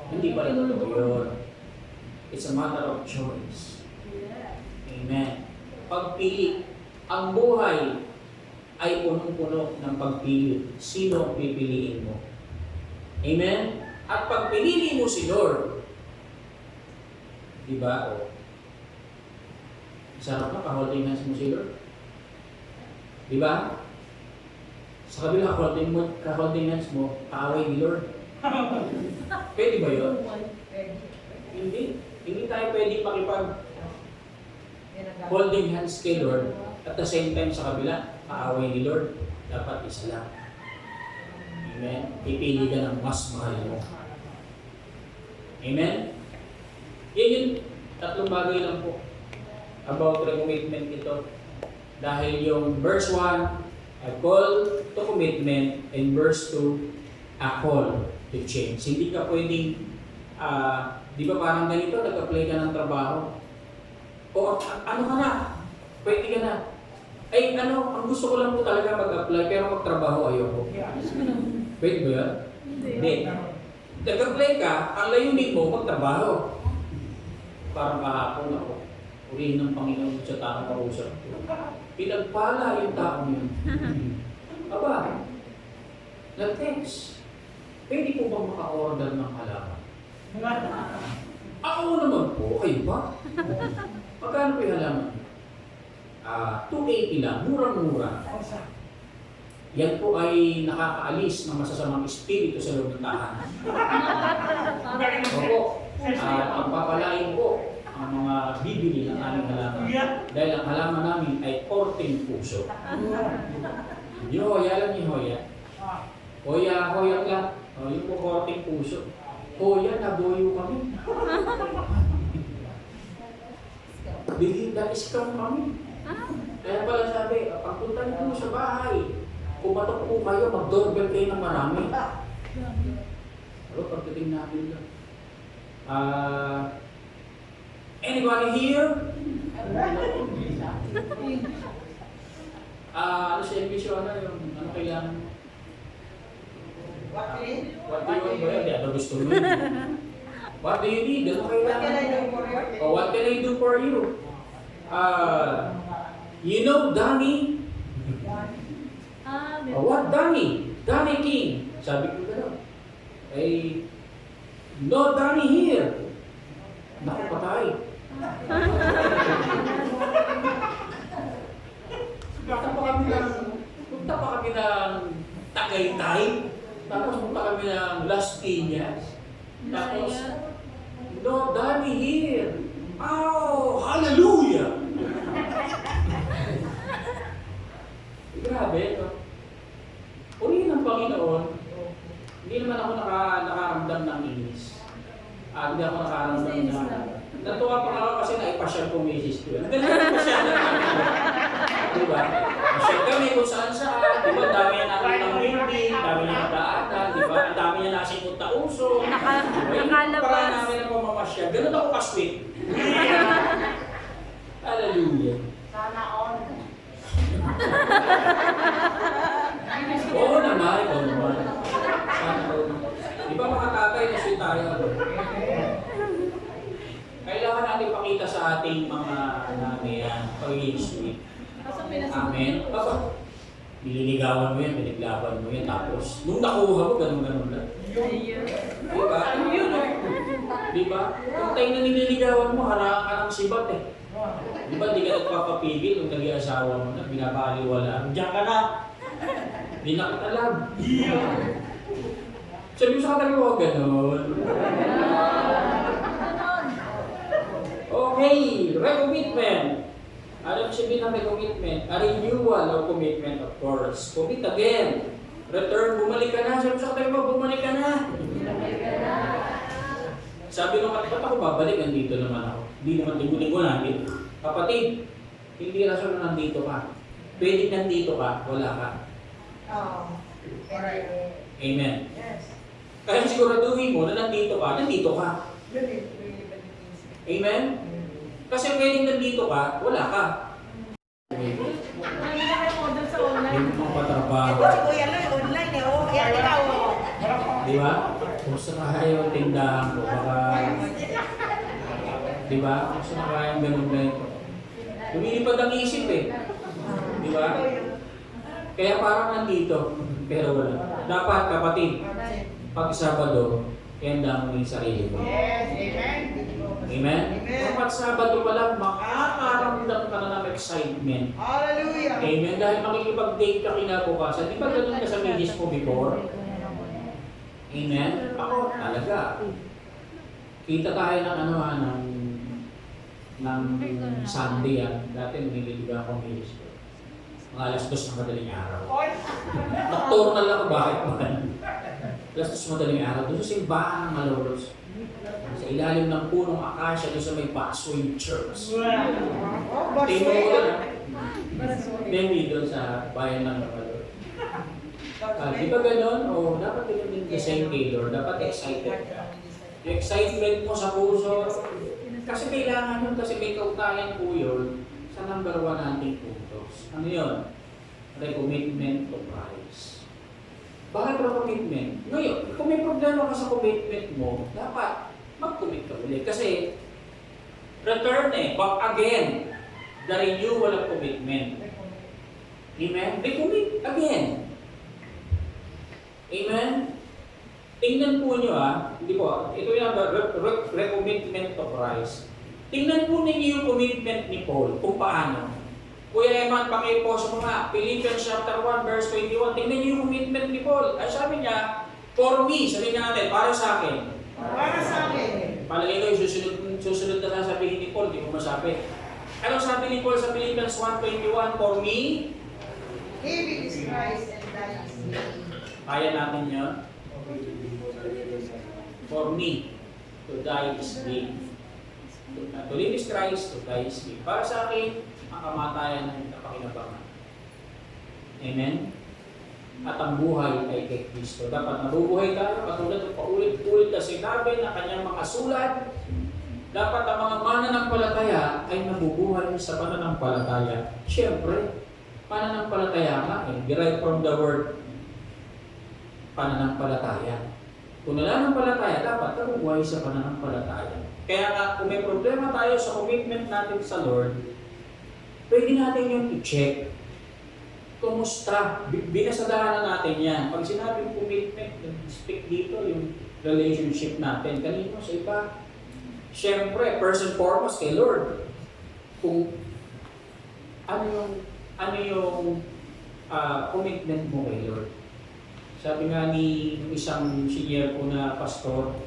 Hindi pa rin totoo yun. It's a matter of choice. Amen. Pagpili. Ang buhay ay punong-puno ng pagpili. Sino ang pipiliin mo? Amen? At pag pinili mo si Lord, di ba? O, sarap na ka-holding hands mo si Lord. Di ba? Sa kabila ka-holding hands mo, kaaway ni Lord. Pwede ba yun? Hindi. Hindi tayo pwede pakipag holding hands kay Lord at the same time sa kabila, kaaway ni Lord. Dapat isa lang. Amen? Pipili ka ng mas mahal mo. Amen? Yan yung tatlong bagay lang po about recommitment ito. Dahil yung verse 1, a call to commitment, and verse 2, a call to change. Hindi ka pwedeng, di ba parang ganito, nag-apply ka ng trabaho. O ano ka na? Pwede ka na. Ay ano, ang gusto ko lang po talaga mag-apply, pero magtrabaho ayoko. Pwede ba yan? Hindi. Nag-apply ka, ang layunin mo, magtrabaho. Parang kahapon ako, urihin ng Panginoon sa taong kausap ko. Pinagpala yung taong yun. Aba, nag-text. Pwede po bang maka-order ng halaman? Ako naman po, kayo ba? Magkano po yung halaman? 280 lang, murang-mura. Yan po ay nakakaalis ng masasamang espiritu sa loob ng tahanan. Opo, pagpapalain po ang mga bibili ng aming halaman. Dahil ang halaman namin ay 14 puso. Yung hoya lang yung hoya. Hoya lang. Yung po 14 puso. Hoya, naboyo kami. Na-scam kami. Kaya pala sabi, pagpunta niyo sa bahay, pumatok po kayo, mag-doorbell kayo ng marami. Pero pagdating natin lang. Anybody here? Ano sa English yung ano kailangan mo? What do you want ba yun? Ano gusto mo yun? What do you need? Ano kailangan mo? Oh, what can I do for you? You know Danny? What Danny? Danny King. Sabi ko gano'n. Eh, no Danny here. Naku, patay. Punta pa kami ng Tagaytay. Tapos punta kami ng Las Piñas. Tapos, no Danny here. Oh, hallelujah! Grabe, no? Urihin ng Panginoon, hindi naman ako nakaramdam ng inis. Hindi ako nakaramdam ng... Natuwa pa ako kasi naipasyal ko misis ko. Nagaling pasyal na kami. Diba? Pasyal kami kung saan saan. Diba? Dami na namin ng building, dami na nadaanan, diba? Dami na nasin ng tauso. Nakalabas. Parang namin ang pamamasyal. Ganun ako ka-sweet. Hallelujah. Sana all. Oo naman, ikaw naman. Di ba mga tatay na sweet tayo? Kailangan natin pakita sa ating mga pagiging sweet. Amen. Papa, nililigawan mo yan, pinaglaban mo yan, tapos nung nakuha mo, ganun-ganun lang. Diba? Diba? Kung tayo na nililigawan mo, harang ka ng sibat eh. Diba, di ka nagpapapigil nung naging asawa mo na, binabaliwala. Diyan ka na! Di na kita alam. Sabi mo sa katabi mo, ganun. Okay, recommitment. Ano yung sabihin ng recommitment? A renewal of commitment, of course. Commit again. Return, bumalik ka na. Sabi mo sa katabi mo, bumalik ka na. Sabi nung katabi, ba't ako babalik? Nandito naman ako. Hindi naman linggo-linggo natin. Kapatid, hindi rason na nandito ka. Pwedeng nandito ka, wala ka. Correct. Amen. Yes. Kaya siguraduhin mo na nandito ka, nandito ka. Amen? Kasi pwedeng nandito ka, wala ka. Hindi mo patrabaho. Kuya Loy, online eh. Oh, yan ikaw. Di ba? Kumusta na kayo tindahan ko? Baka... Di ba? Kumusta na kayong ganun-ganun? Lumilipad ang isip eh. Di ba? Kaya parang nandito, pero wala. Dapat kapatid, pag Sabado, ihanda mo yung sarili mo. Yes, amen. Amen? Dapat Sabado pa lang, makakaramdam ka na ng excitement. Hallelujah. Amen? Dahil makikipag-date ka kinabukasan. Di ba ganun ka sa minis mo before? Amen? Ako, talaga. Kita tayo ng ng Sunday Dati nililiga ako minis ko. Mga alas 2 ng madaling araw. Nocturnal ako, bakit man? Alas 2 madaling araw. Doon sa simbahan ng Malolos. Sa ilalim ng punong akasya, doon sa may Passoy Church. Timo ko na. Hindi doon sa bayan ng Malolos. Di ba gano'n? O dapat din the same kay Lord. Dapat excited ka. Yung excitement mo sa puso. Kasi kailangan yun, kasi may kautayan po yun sa number 1 nating puntos. Ano yun? Recommitment to Christ. Bakit recommitment? Ngayon, kung may problema ka sa commitment mo, dapat mag-commit ka ulit. Kasi, return back again, the renewal of commitment. Amen? Recommit again. Amen? Tingnan po nyo hindi po, ito yung recommitment to Christ. Tingnan po ninyo yung commitment ni Paul, kung paano. Kuya Eman, pakipost mo nga, Philippians chapter 1, verse 21, tingnan niyo yung commitment ni Paul. Ay sabi niya, for me, sabi natin, para sa akin. Para sa akin. Palagay ko yung susunod na sasabihin ni Paul, di mo masabi. Anong sabi ni Paul sa Philippians 1:21, for me? Living is Christ and dying is gain. Kaya natin yun. For me, to die is gain. To live is Christ, to die is gain. Para sa akin, ang kamatayan ay napakinabangan. Amen? At ang buhay ay kay Kristo. Dapat nabubuhay tayo, katulad ng paulit-ulit na sinabi ng kanyang mga sulat. Dapat ang mga mananampalataya ay nabubuhay sa pananampalataya. Siyempre, pananampalataya nga derived from the word pananampalataya. Kung nananampalataya, dapat nabubuhay sa pananampalataya. Kaya nga, kung may problema tayo sa commitment natin sa Lord, pwede natin yung i-check. Kumusta? Binasadahan na natin yan. Pag sinabing commitment, speak dito yung relationship natin. Kanino sa iba? Siyempre, first and foremost kay Lord. Kung ano yung commitment mo kay Lord. Sabi nga ni isang senior ko na pastor,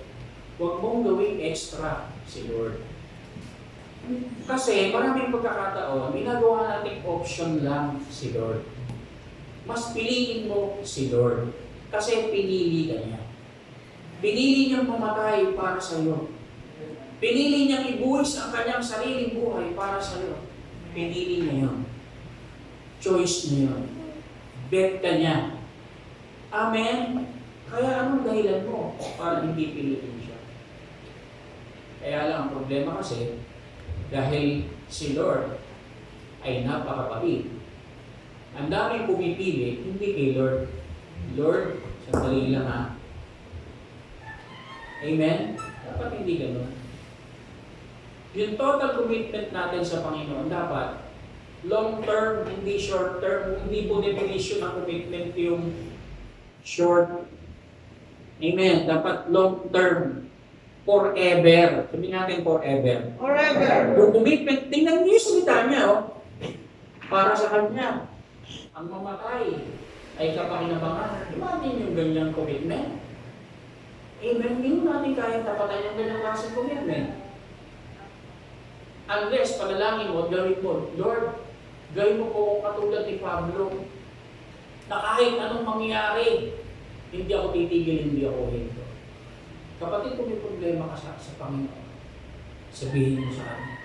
huwag mong gawing extra si Lord. Kasi maraming pagkakataon, ginagawa nating option lang si Lord. Mas piliin mo si Lord. Kasi pinili ka niya. Pinili niyang mamatay para sa iyo. Pinili niyang ibuhis ang kanyang sariling buhay para sa iyo. Pinili niya yun. Choice niya yun. Bet ka niya. Amen? Kaya anong dahilan mo para hindi piliin siya? Kaya lang, ang problema kasi, dahil si Lord ay napakabait. Ang daming pumipili, hindi kay Lord. Lord, sandali lang Amen? Dapat hindi ganun. Yung total commitment natin sa Panginoon, dapat long term, hindi short term. Hindi po definition ng commitment yung short. Amen? Dapat long term. Forever. Sabihin natin forever. Forever. Yung commitment, tingnan niyo yung salita niya, para sa Kanya. Ang mamatay ay kapakinabangan. Imagine yung ganyang commitment. Amen? Hindi natin kaya tapatan yung ganyang klaseng commitment. Unless, panalangin mo, gawin mo, Lord, gawin mo po katulad ni Pablo, na kahit anong mangyari, hindi ako titigil, hindi ako hinto. Kapatid, kung may problema ka sa Panginoon, sabihin mo sa Kanya.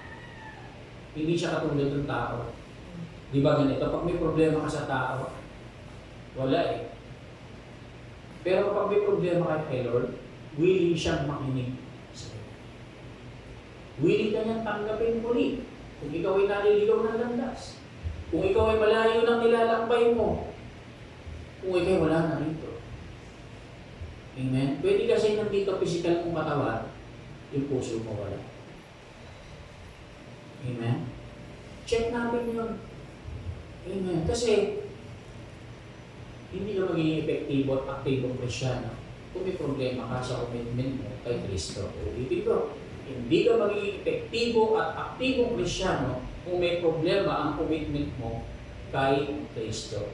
Hindi siya katulad ng tao. Di ba ganito? Pag may problema ka sa tao, wala eh. Pero pag may problema kay Lord, willing siyang makinig sa'yo. Willing ka niyang tanggapin muli. Kung ikaw ay naliligaw ng landas. Kung ikaw ay malayo ng nilalakbay mo. Kung ikaw ay wala na rito. Amen? Pwede kasi nandito physical mong katawan, yung puso mo wala. Amen? Check natin yun. Amen. Kasi, hindi ka magiging epektibo at aktibong Kristyano kung may problema ka sa commitment mo kay Kristo. Ulitin ko, hindi ka magiging epektibo at aktibong Kristyano kung may problema ang commitment mo kay Kristo.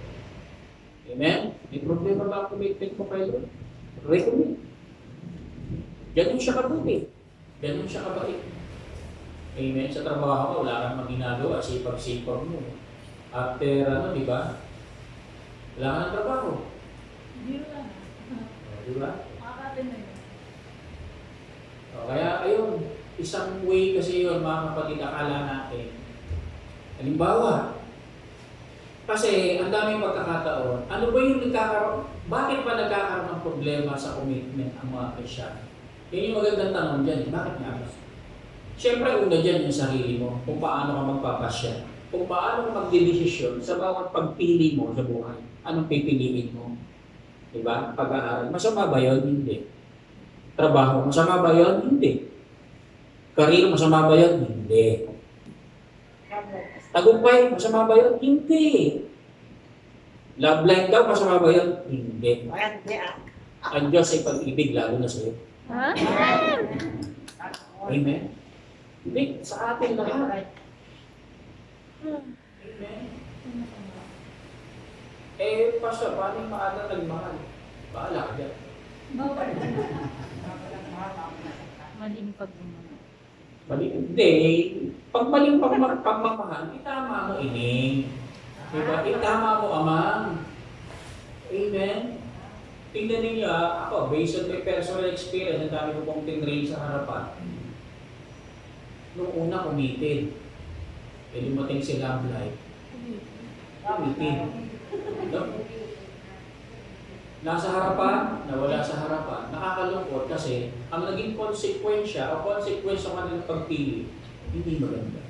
Amen? May problema ba ang commitment mo kay Lord? Recommit. Ganun siya kabuti. Ganun siya kabait. Amen? Sa trabaho ka, wala kang maginagawa, sipag-sipag mo. After, di ba? Wala ka ng trabaho. Hindi lang. Di ba? Makakatin na yun. Kaya, ayun, isang way kasi yun, mga kapatid, akala natin. Halimbawa, kasi ang daming pagkakataon, ano ba yung nagkakaroon? Bakit ba nagkakaroon ng problema sa commitment ang mga Kristyano? Yan yung magandang tanong dyan. Bakit nga ba? Siyempre, una dyan yung sarili mo, kung paano ka magpapasya. Kung paano ka magdedesisyon sa bawat pagpili mo sa buhay. Anong pipiliin mo? Diba? Pag-aaral. Masama ba yun? Hindi. Trabaho. Masama ba yun? Hindi. Career. Masama ba yun? Hindi. Tagumpay. Masama ba yun? Hindi. Love life daw. Masama ba yun? Hindi. Ang Diyos ay pag-ibig lalo na sa'yo. Amen? Hindi. Sa atin lahat. Amen? Pastor, paano yung maaga nagmahal? Bahala ka dyan. Maling pagmamahal. Mali, hindi. Pag maling pagmamahal, itama mo ining. Diba? Itama mo amang. Amen? Tingnan ninyo ako, based on my personal experience, ang dami ko pong tinrain sa harapan. Noong una, committed. Lumating si Love Life. Committed. No? Nasa harapan, nawala sa harapan, nakakalungkot kasi ang naging konsekwensya o konsekwensya ng kanilang pagpili, hindi maganda.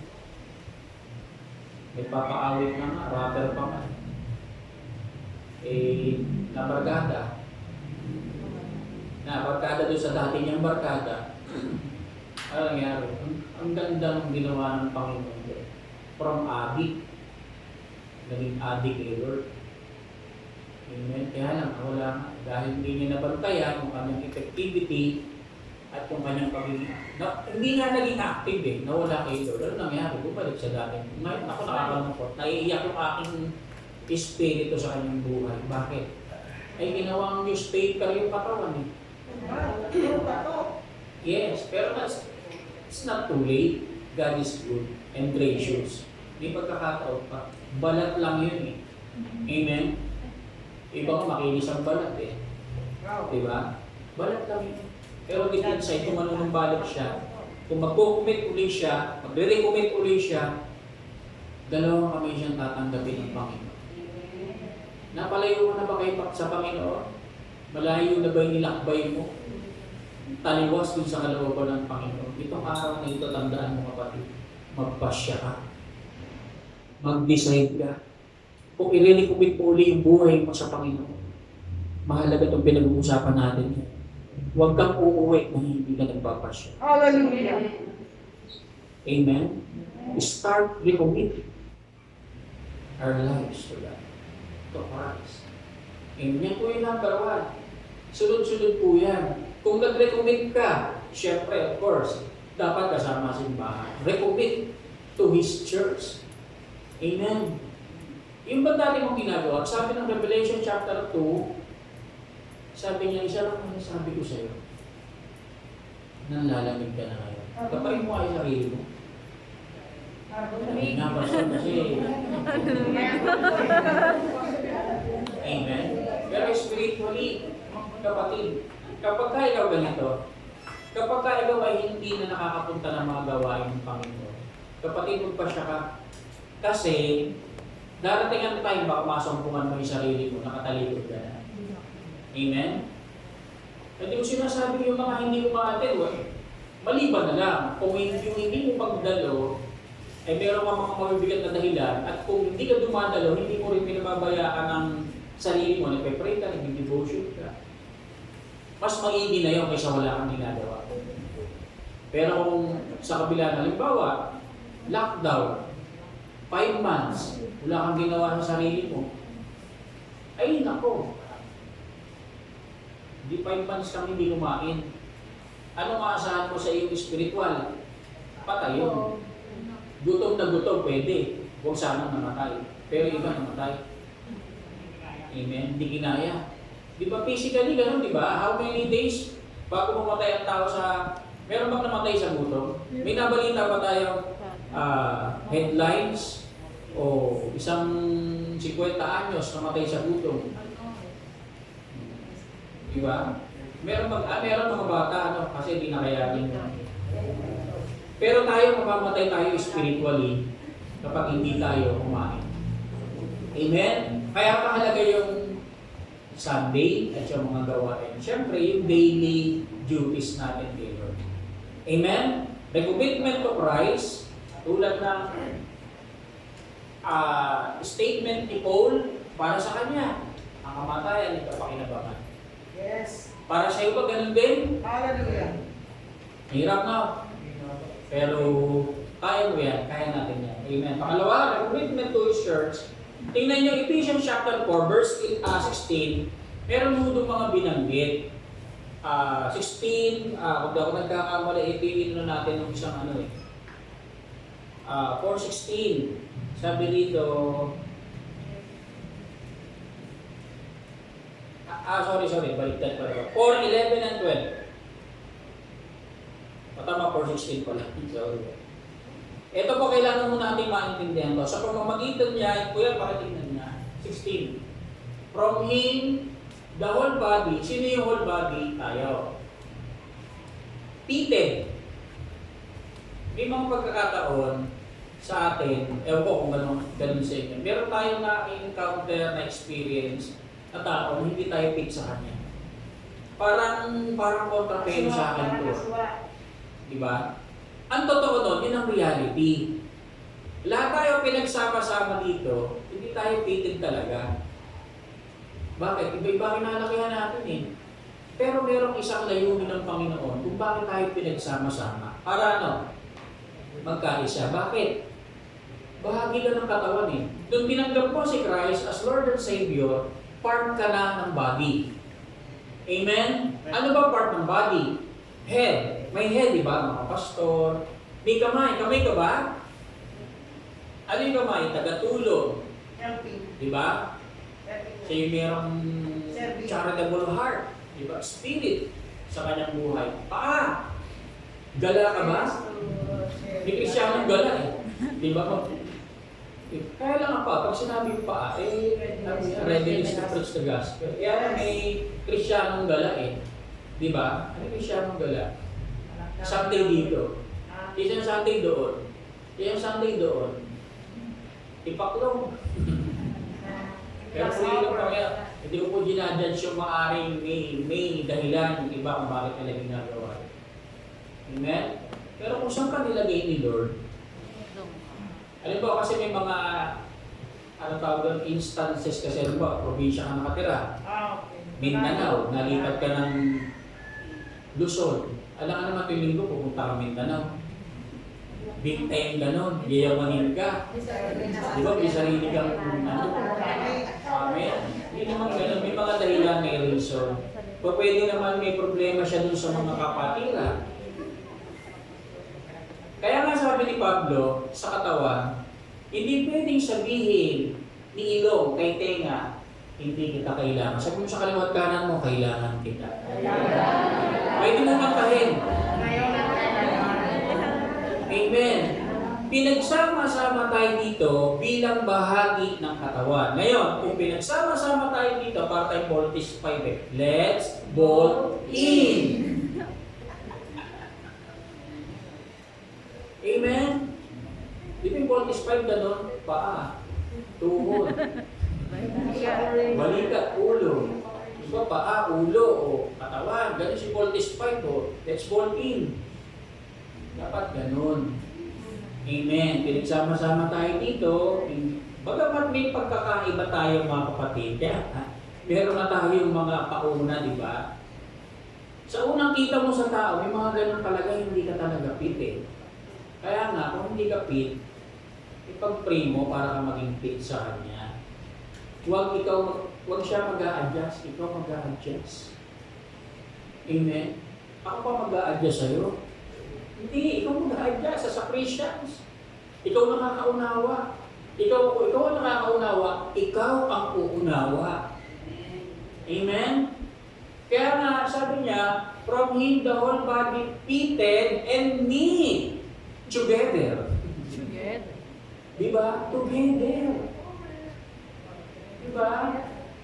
May papaawit na nga, rapper pa nga. Nabarkada doon sa dati niyang barkada. Ano nangyari? Ang ganda ng ginawa ng Panginoon doon. From addict, naging addict kay Lord. Amen. Kaya lang, wala nga. Dahil hindi niya nabantayan yung kanyang effectivity at yung kanyang pagiging. Hindi nga naging active eh. Nawala kay Lord. Ano nangyari? Bumalik sa dati. Ngayon ako nakakalungkot. Naiiyak yung aking espiritu sa kanyang buhay. Bakit? Ay ginawang new state ka yung katawan eh. Yes, pero it's not too late. God is good and gracious. May pagkakataon pa. Balat lang yun eh. Amen? Iba ko makinis ang balat eh. Diba? Balat lang yun. Pero deep inside, kung manunumbalik siya, kung magkukumit uli siya, magre-recommit uli siya, dalawang kamay siyang tatanggapin ng Panginoon. Napalayo mo na ba kayo sa Panginoon? Malayo na ba yung nilakbay mo? Taliwas dun sa kalooban ng Panginoon. Itong araw na ito, tandaan mo kapatid, magpasya ka. Mag-decide ka. Kung i-recommit mo uli yung buhay mo sa Panginoon, mahalaga itong pinag-uusapan natin. Huwag kang uuwi kung hindi ka nagpapasya. Hallelujah. Amen? Start recommit our lives to God, to Christ. Amen? Yan po yung number one. Sunod-sunod po yan. Kung nag-recommit ka, syempre, of course, dapat kasama simbahan. Recommit to His church. Amen? Yung ba dati mong ginagawa, sabi ng Revelation chapter 2, sabi niya, isa lang ang sabi ko sa'yo, nanlalamig ka na ngayon. Kapag mo ay sarili mo. Hindi nga, pastor, kasi amen? Pero spiritually, kapatid, kapag ka ikaw ganito, kapag ka ikaw ay hindi na nakakapunta ng mga gawain ng Panginoon, kapatid, magpasya ka. Kasi, Darating ang time, baka masumpungan mo yung sarili mo, nakatalikod ka na. Amen? Hindi ko sinasabi yung mga hindi umaattend, maliban na lang. Kung yung hindi mo pagdalo, ay meron ka mga mabibigat na dahilan, at kung hindi ka dumadalo, hindi mo rin pinababayaan ng sarili mo, nagpe-pray ka, nag-devotion ka. Mas maigi na yun kaysa wala kang ginagawa. Pero kung sa kabila, halimbawa, lockdown, 5 months, wala kang ginawa sa sarili mo, ay nako, di 5 months kami hindi kumain. Ano maasahan mo sa iyong spiritual? Patay yun. Gutom na gutom, pwede. Huwag sanang namatay. Pero iba namatay. Amen? Hindi kinaya. Di ba physically ganun, di ba? How many days bago mamatay ang tao sa... Meron bang namatay sa gutom? May nabalita ba tayong headlines o isang 50 anyos namatay sa gutom? Di ba? Meron mga bata, ano, kasi di nakayanin. Pero tayo, mamamatay tayo spiritually kapag hindi tayo kumain. Amen? Kaya mahalaga yung Sunday at yung mga gawain. Siyempre, yung daily duties natin kay Lord. Amen? Recommitment to Christ, tulad ng statement ni Paul para sa kanya. Ang kamatayan, ito pakinabangan. Yes. Para sa iyo ba ganun din? Hallelujah. Hirap na. Pero kaya mo yan, kaya natin yan. Amen. Pangalawa, recommitment to His church. Tingnan nyo, Ephesians chapter 4, verse 16. Meron mo doon mga binanggit. 16, kung ako nagkakamali, ito yung natin ng isang ano eh. 4:16. Sabi dito, sorry, baliktad pala. 4:11 and 12. Tama, 4:16 pala. Sorry. Ito po kailangan mo natin maintindihan to. Sa pamamagitan niya, kuya, pakitingnan niya. 16. From Him, the whole body. Sino yung whole body? Tayo. Fitted. May mga pagkakataon sa atin, ewan ko kung ganun sa inyo. Meron tayong na-encounter na experience na tao, hindi tayo fit sa kanya. Parang kontrapelo sa akin to. Diba? Ang totoo nun, yun ang reality. Lahat tayo pinagsama-sama dito, hindi tayo fitted talaga. Bakit? Iba-iba kinalakihan natin eh. Pero merong isang layunin ng Panginoon kung bakit tayo pinagsama-sama. Para ano? Magkaisa. Bakit? Bahagi lang ng katawan eh. Doon tinanggap mo si Christ as Lord and Savior, part ka na ng body. Amen? Ano ba part ng body? Head. May head, di ba? Mga pastor. May kamay. Kamay ka ba? Ano yung kamay? Tagatulong. Helping. Di ba? Siya yung merong charitable heart. Di ba? Spirit sa kanyang buhay. Paa. Gala ka ba? May Kristiyanong gala eh. Di ba? Kaya lang ang pag sinabi yung paa, readiness to preach the gospel. Kaya may Kristiyanong gala eh. Di ba? Ano yung Kristiyanong gala? Sunday dito. Isang Sunday doon. Isang Sunday doon. Ipaklong. Pero kung pa kaya, hindi ko po ginadjudge yung maaring may dahilan yung iba kung bakit nila ginagawa. Amen? Pero kung saan ka nilagay ni Lord, alam ba kasi may mga tawag instances kasi probinsya ka nakatira. Mindanao, nalipat ka ng Luzon. Alam ka naman tuwing linggo, pupunta ka Mindanao. Big time ganon, yayawanin ka. Di ba, may sarili kang Amen. Hindi naman ganon, may mga dahilan, may reason. O pwede naman may problema siya dun sa mga kapatira. Kaya nga sabi ni Pablo sa katawan, hindi pwedeng sabihin ni ilong kay tenga, hindi kita kailangan. Sabi mo sa kaliwat kanan mo, kailangan kita. Pwede mo mantahin. Amen. Pinagsama-sama tayo dito bilang bahagi ng katawan. Ngayon, kung pinagsama-sama tayo dito para tayong voltage 5, let's bolt in. Amen. Di ba yung voltage 5 gano'n? Paa. Tuhod. Balikat, ulo. Iba paa, ulo, o katawan. Ganun si voltage pipe, o. Let's ball in. Dapat ganun. Amen. Pinagsama-sama tayo dito. Bagamat may pagkakaiba tayo mga kapatid, meron na tayong mga pauna, di ba? Sa unang kita mo sa tao, may mga ganun talaga, hindi ka talaga fit eh. Kaya nga, kung hindi ka fit, ipag-pray mo para ka maging fit sa Kanya. Huwag siya mag-a-adjust, ikaw mag-a-adjust. Amen? Ako pa mag-a-adjust sa'yo? Hindi, ikaw mag-a-adjust sa Christians. Ikaw nakakaunawa. Ikaw ang nakakaunawa, ikaw ang uunawa. Amen? Kaya nga, sabi niya, from Him the whole body fitted and knit together. Together. Diba? Together. Diba?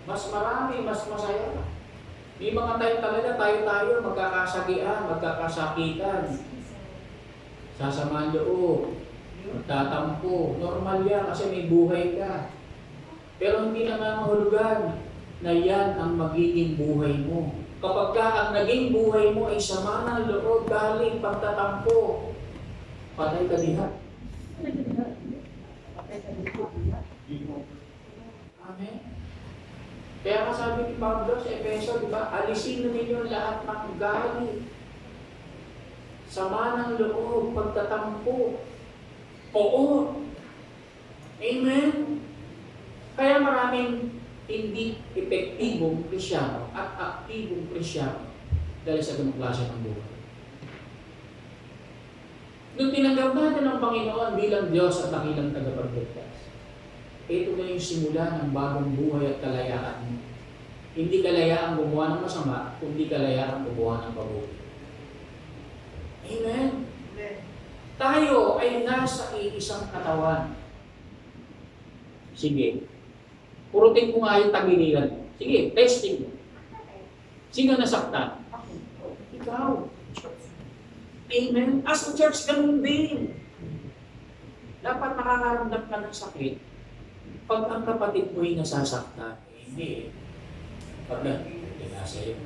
Mas marami, mas masaya. May mga tayo talaga, tayo magkakasagian, magkakasakitan. Sasamahan loob, magtatampo. Normal yan kasi may buhay ka. Pero hindi na nangahulugan na yan ang magiging buhay mo. Kapag ka ang naging buhay mo ay sama ng loob, galing pagtatampo, patay ka diha. Amen. Kaya nga sabi ni Pablo sa Efeso, di ba? Alisin na ninyo lahat ng galit. Sama ng loob, pagtatampo. Oo. Amen. Kaya maraming hindi epektibong Krisyano at aktibong Krisyano dahil sa ganung klase ng buhay. Nung tinanggap natin ang Panginoon bilang Diyos at dakilang tagapagligtas, ito na yung simula ng bagong buhay at kalayaan mo. Hindi kalayaan gumawa ng masama, kundi kalayaan gumawa ng mabuti. Amen? Tayo ay nasa iisang katawan. Sige. Purutin ko nga yung tagiliran. Sige, testing mo. Sino nasaktan? Ikaw. Amen? As a church, ganun din. Dapat nakakaramdam ka ng sakit pag ang kapatid mo ay nasasaktan. Hindi. Pag nasa iyo,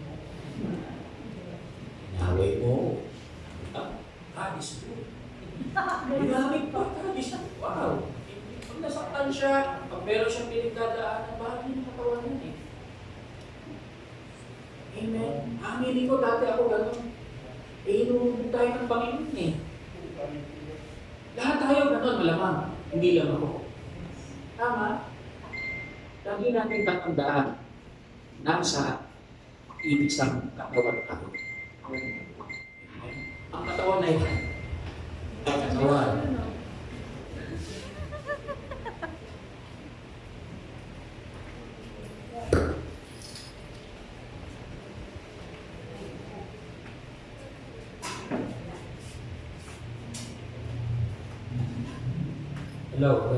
inaway mo. Hadis mo. Ginamit pa, hadis mo. Wow. Pag nasaktan siya, pag meron siyang pinagdadaanan, bahagi ng katawan yun eh. Amen. Aminin ko, dati ako gano'n. Inuubog tayo ng Panginoon eh. Lahat tayo gano'n, malamang. Hindi lang ako. Tama. Lagi natin tatandaan. Nasa isang katawan tayo. Ang katawan na yan. Ang katawan. Hello.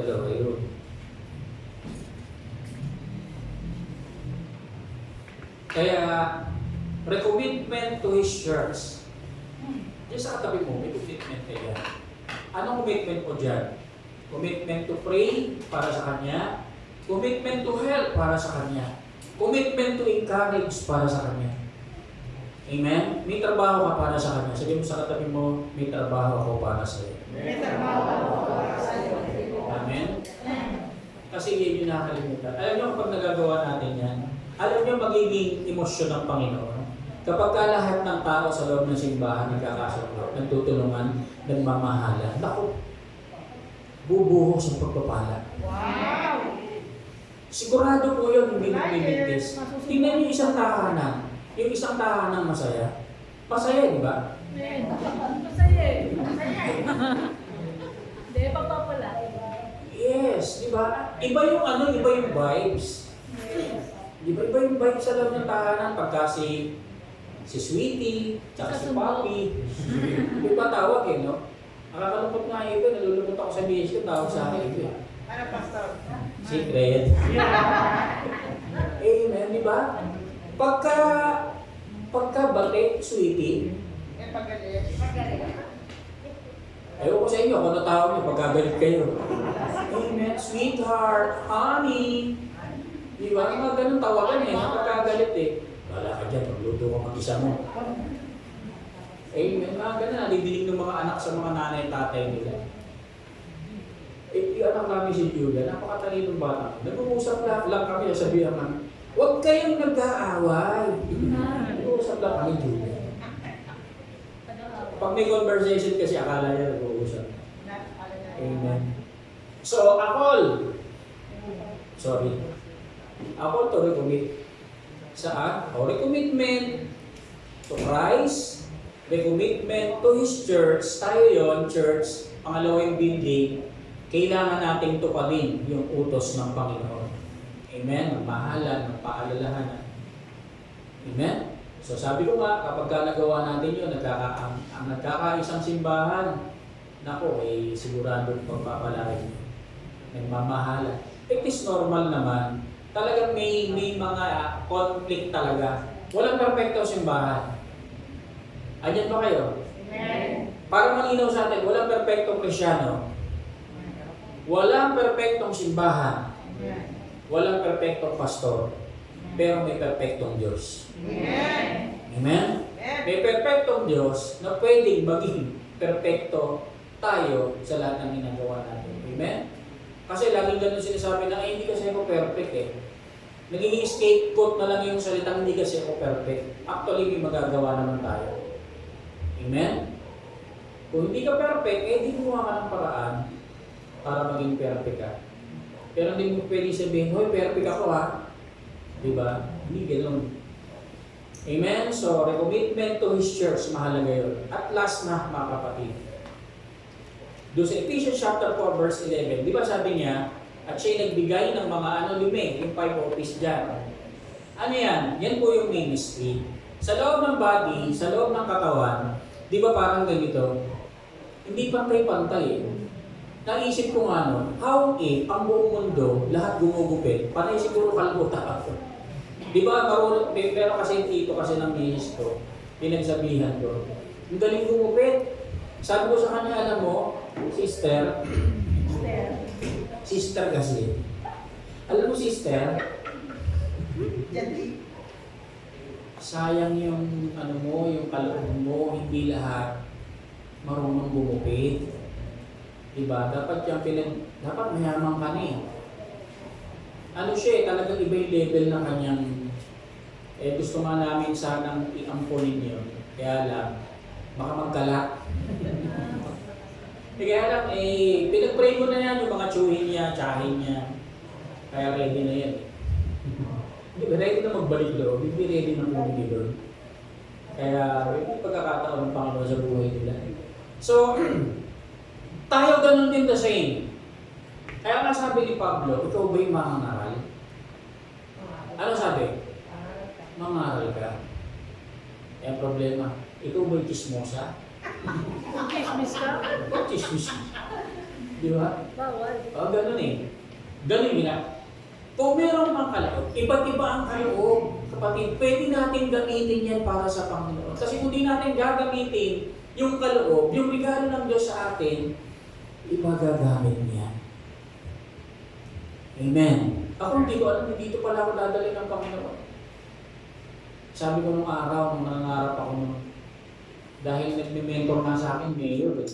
Kaya, recommitment to His church. Diyan sa katabi mo, may commitment ka dyan. Anong commitment mo dyan? Commitment to pray para sa Kanya. Commitment to help para sa Kanya. Commitment to encourage para sa Kanya. Amen? May trabaho ka para sa Kanya. Sabi mo sa katabi mo, may trabaho ako para sa iyo. May trabaho ako para sa iyo. Amen? Kasi yun yung nakakalimutan. Alam niyo kapag nagagawa natin yan, alam niyo magiging emosyon ng Panginoon. Kapag lahat ng tao sa loob ng simbahan nagkakasundo, nagtutulungan, nagmamahalan, naku, bubuho sa pagpapala. Wow! Sigurado po yun, hindi nagbiligtis. Tingnan niyo isang tahanan. Yung isang tahanan masaya. Masaya, di ba? Masaya eh. Hindi, papapala. Yes, di ba? Iba yung vibes. Di ba iba yung vibes sa loob ng tahanan pagka si Sweetie, tsaka si Papi. Di ba tawag eh, no? Nakakalungkot nga ito, nalulungkot ako sa BS ko, tawag sa akin ito eh. Ano, Pastor? Secret. Amen, di ba? Pagka bate, Sweetie, Yung pagalit. Ewan ko sa inyo, kung ano tawag niyo, pagkagalit kayo. Amen, sweetheart, honey. Di ba? Mga ganun tawagan eh, pagkagalit eh. Wala ka dyan, magluto ka mag-isa mo. Amen, mga ganun, nadidinig ng mga anak sa mga nanay at tatay nila. Yung anak namin si Julia, napakatalinong bata. Nag-uusap lang kami, sabihan kami, huwag kayong nag-aaway. Nag-uusap lang kami, Julia. Pag may conversation kasi, akala niya nag-uusap. Amen. So, akol. Sorry. Akol to recommit. Saan? O, recommitment to Christ, recommitment to His church. Tayo yon, church, pangalawang building, kailangan nating tuparin yung utos ng Panginoon. Amen? Magmahalan, magpaalalahanan. Amen? So sabi ko nga, kapag nagawa natin yun, ang nagkakaisang simbahan, nako, sigurado pagpapalain. Nagmamahalan. It is normal naman. Talagang may mga conflict talaga. Walang perfecto simbahan. Anyan ba kayo? Amen. Para malinaw sa atin, walang perfectong Krisyano. Walang perfectong simbahan. Walang perfectong pastor. Pero may perfectong Diyos. Amen. Amen? May perfectong Diyos na pwedeng maging perfecto tayo sa lahat ng ginagawa natin. Amen? Kasi laging ganun sinasabi na, hindi kasi ako perfect eh. Nagiging scapegoat na lang yung salitang hindi kasi ako perfect. Actually, may magagawa naman tayo. Amen? Kung hindi ka perfect, di gumawa ka ng paraan para maging perfect ka. Pero hindi mo pwede sabihin, hoy, perfect ako ha. Diba? Hindi ganoon. Amen? So, recommitment to His church, mahalaga yun. At last na, mga kapatid. Doon sa Ephesians chapter 4, verse 11, di ba sabi niya, at siya'y nagbigay ng mga yung 5 office dyan. Ano yan? Yan po yung ministry. Sa loob ng body, sa loob ng katawan, di ba parang ganito? Hindi pantay-pantay eh. Naisip ko nga nun, how if ang buong mundo, lahat gumugupit, panay siguro kalbuta ako. Di ba, pero kasi dito kasi ng ministro, pinagsabihan ko, ang galing gumupit. Sabi ko sa kanya, alam mo, sister kasi, alam mo sister, sayang yung yung kaloob mo, hindi lahat marunong gumupit. Diba? Dapat dapat mayaman ka na eh. Ano siya talagang iba yung level ng kanyang, gusto nga namin sanang i-ampunin yun. Kaya lang, baka magkala. Kaya lang, pinag-pray ko na yan yung mga tsuhin niya, tsahin niya. Kaya ready na yan. Hindi ba, ready na magbalik loob, hindi ready na bumili doon. Kaya, yung pagkakataon ng Panginoon sa buhay nila. So, tayo ganun din the same. Kaya nga sabi ni Pablo, ikaw ba yung mangangaral? Ano sabi? Mangaral ka. Kaya problema, ikaw ba yung chismosa? Chismis ka? Ba't chismis? Di ba? Bawal. Ganun eh. Ganun yun na. Kung meron kang kaloob, iba't iba ang kaloob. Kapatid, pwede natin gamitin yan para sa Panginoon. Kasi kung di natin gagamitin yung kaloob, yung regalo ng Diyos sa atin, iba gagamit niya. Amen. Ako hindi ko alam, dito pala ako dadalhin ng Panginoon. Sabi ko nung araw, nung nangangarap ako nung, dahil nag-mentor nga sa akin, mayor eh.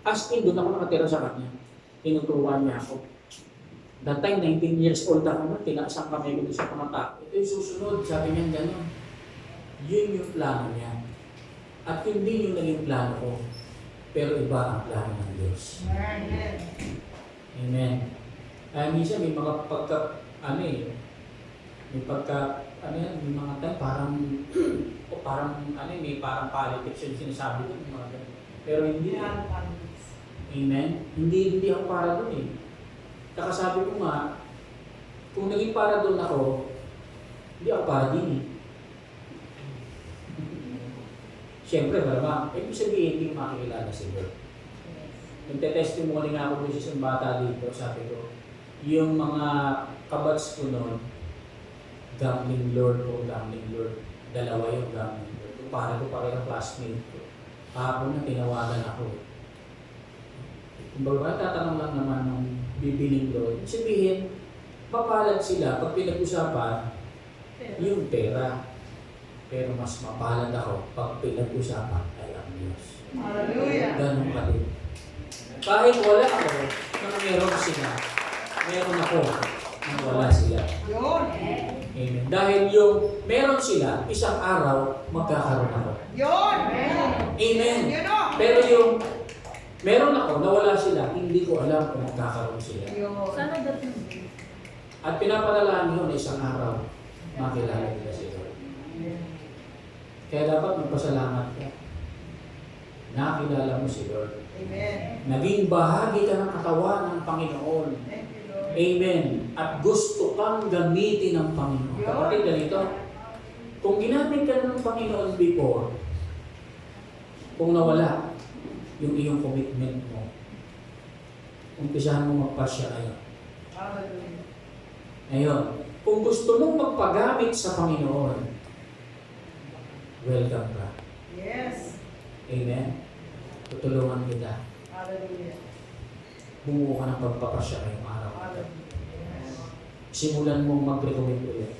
As in, doon ako nakatira sa kanya. Tinuturuan niya ako. That time, 19 years old ako, tinaasang kami ko sa pangata. Ito yung susunod, sabi niya gano'n. Yun yung plano niya. At hindi yung naging plano ko. Pero iba ang plano ng Diyos. Amen. Amen. Kaya minsan may mga may mga time may parang politics yung sinasabi ko, mga ganun. Pero hindi. Amen. Hindi ako para doon eh. Kakasabi ko nga, kung naging para doon ako, hindi ako para din eh. Siyempre, malamang, ibig sabihin, hindi ko makikilala si Lord. Nagte-testimony nga ako sa isang bata dito, sabi ko, yung mga kabats ko noon, gambling Lord o gambling Lord. Dalawa yung gambling Lord. Para ko pareho classmate ko. Kahapon na tinawagan ako. Kumbaga, tatanong lang naman ng bibiling doon. Sabihin, mapalad sila pag pinag-usapan yung pera. Pero mas mapalad ako pag pinag-usapan ay ang Diyos. Hallelujah. Ganun ka din. Kahit wala ako, na meron sila, meron ako na wala sila. Yun. Amen. Dahil yung meron sila, isang araw, magkakaroon ako. Yun. Amen. Yun o. Pero yung meron ako na wala sila, hindi ko alam kung magkakaroon sila. Yun. Sana dating. At pinapadalaan yun na isang araw, makilala nila si Lord. Kaya dapat magpasalamat ka. Nakilala mo si Lord. Amen. Naging bahagi ka ng katawan ng Panginoon. Thank you, Lord. Amen. At gusto kang gamitin ng Panginoon. Yun. Kapatid, ganito. Kung ginamit ka ng Panginoon before, kung nawala yung iyong commitment mo, umpisahan mo magpasya ngayon. Hallelujah. Ngayon, kung gusto mong magpagamit sa Panginoon, welcome ka. Yes. Amen. Tutulungan kita. Hallelujah. Bumuo ka ng pagpapasya ngayong araw. Hallelujah. Simulan mong mag-recommend ulit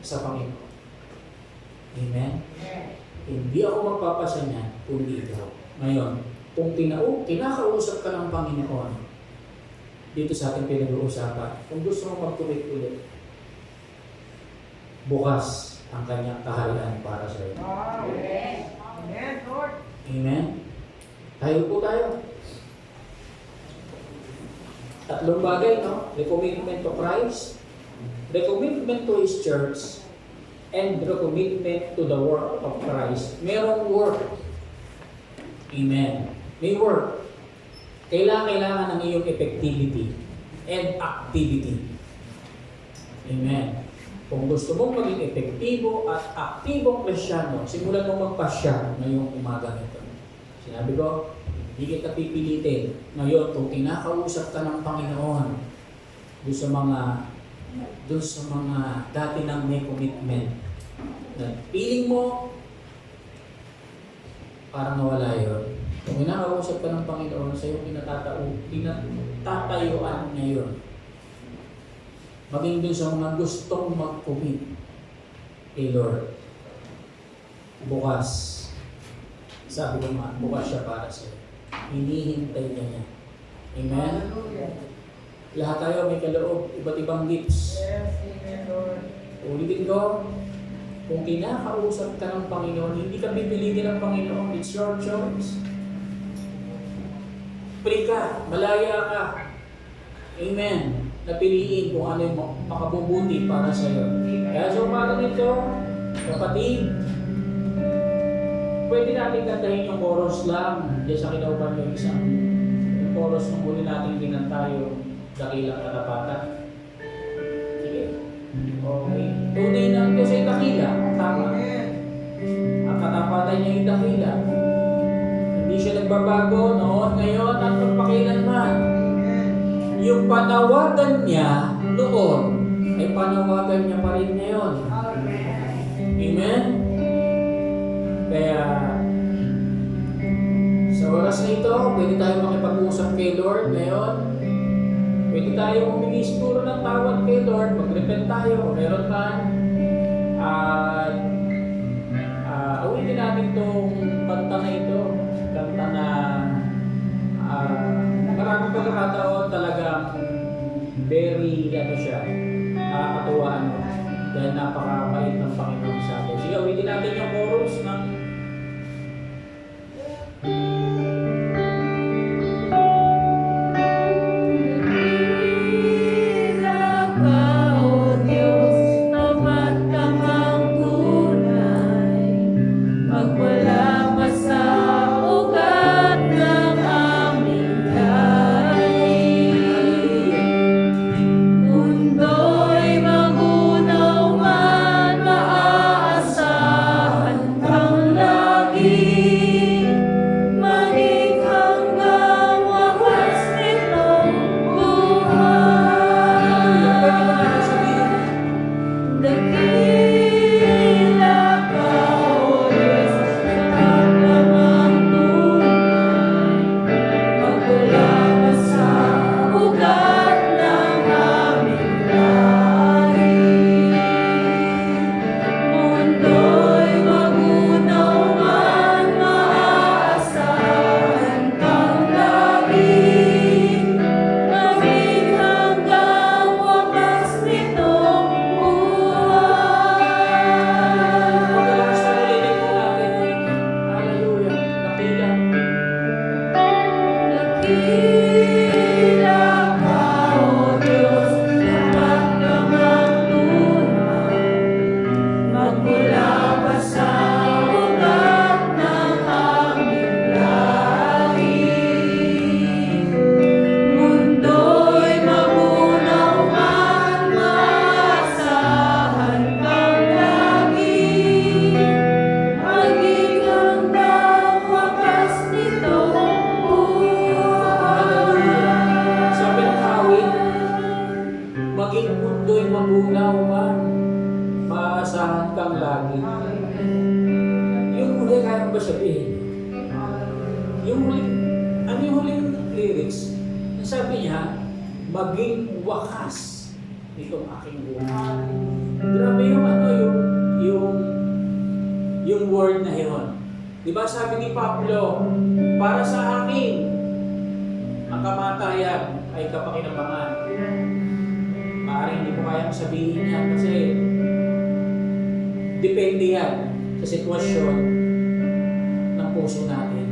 sa Panginoon. Amen. Hindi ako magpapasya niyan, kundi ikaw. Ngayon, kung kinakausap ka ng Panginoon, dito sa ating pinag-uusapan, kung gusto mo mag-commit ulit, bukas ang kanyang kaharian para sa iyo. Wow. Amen, Lord. Amen. Tayo po tayo. Tatlong bagay, no? Recommitment to Christ, recommitment to His church, and recommitment to the work of Christ. Merong work. Amen. May work. Kailangan ng iyong effectivity and activity. Amen. Kung gusto mong maging epektibo at aktibong Kristyano, simulan mong magpasya ngayong umaga nito. Sinabi ko, hindi kita pipilitin. Ngayon, kung kinakausap ka ng Panginoon, doon sa mga dati nang may commitment, na feeling mo, parang nawala yun. Kung kinakausap ka ng Panginoon, sa iyong pinatatayuan ngayon, maging doon sa mga gustong mag-commit kay Lord. Bukas, sabi ko nga, bukas siya para sa'yo. Hinihintay niya niya. Amen? Hallelujah. Lahat tayo may kaloob, iba't ibang gifts. Yes, amen, Lord. Ulitin ko, kung kinakausap ka ng Panginoon, hindi ka pipilitin ng Panginoon. It's your choice. Free ka, malaya ka. Amen. Napiliin kung ano yung makabubuti para sa iyo. Kaya sa umaga nito, kapatid, pwede natin kantahin yung chorus lang. Diyan sa kinaupan yung yung chorus nung huli natin kinanta yung dakilang katapatan. Sige. Okay. Tunay na Diyos ay dakila. Tama. Amen. Ang katapatan niya yung dakila. Hindi siya nagbabago noon, ngayon, at magpakilanman. Amen. Yung panawagan niya noon, ay panawagan niya pa rin ngayon. Hallelujah. Amen? Kaya, sa oras na ito, pwede tayo makipag-usap kay Lord ngayon. Pwede tayo humingi siguro ng tawad kay Lord, mag-repent tayo kung meron man. At awitin natin itong kanta na ito. Kanta na maraming pagkakataon talagang very, nakakatuwa, dahil napakabait ng Panginoon sa atin. Sige, awitin natin yung chorus ng Mundo'y magunaw man, maaasahan kang magunaw man, maasahan kang lagi. Yung huli, kaya ba sabihin? Yung huli, ano yung huling lyrics? Sabi niya, maging wakas itong aking buhay. Grabe yung ano, yung word na yun. Diba sabi ni Pablo, para sa akin, ang kamatayan ay kapakinabangan. Maaaring hindi ko kayang sabihin yan kasi depende yan sa sitwasyon ng puso natin.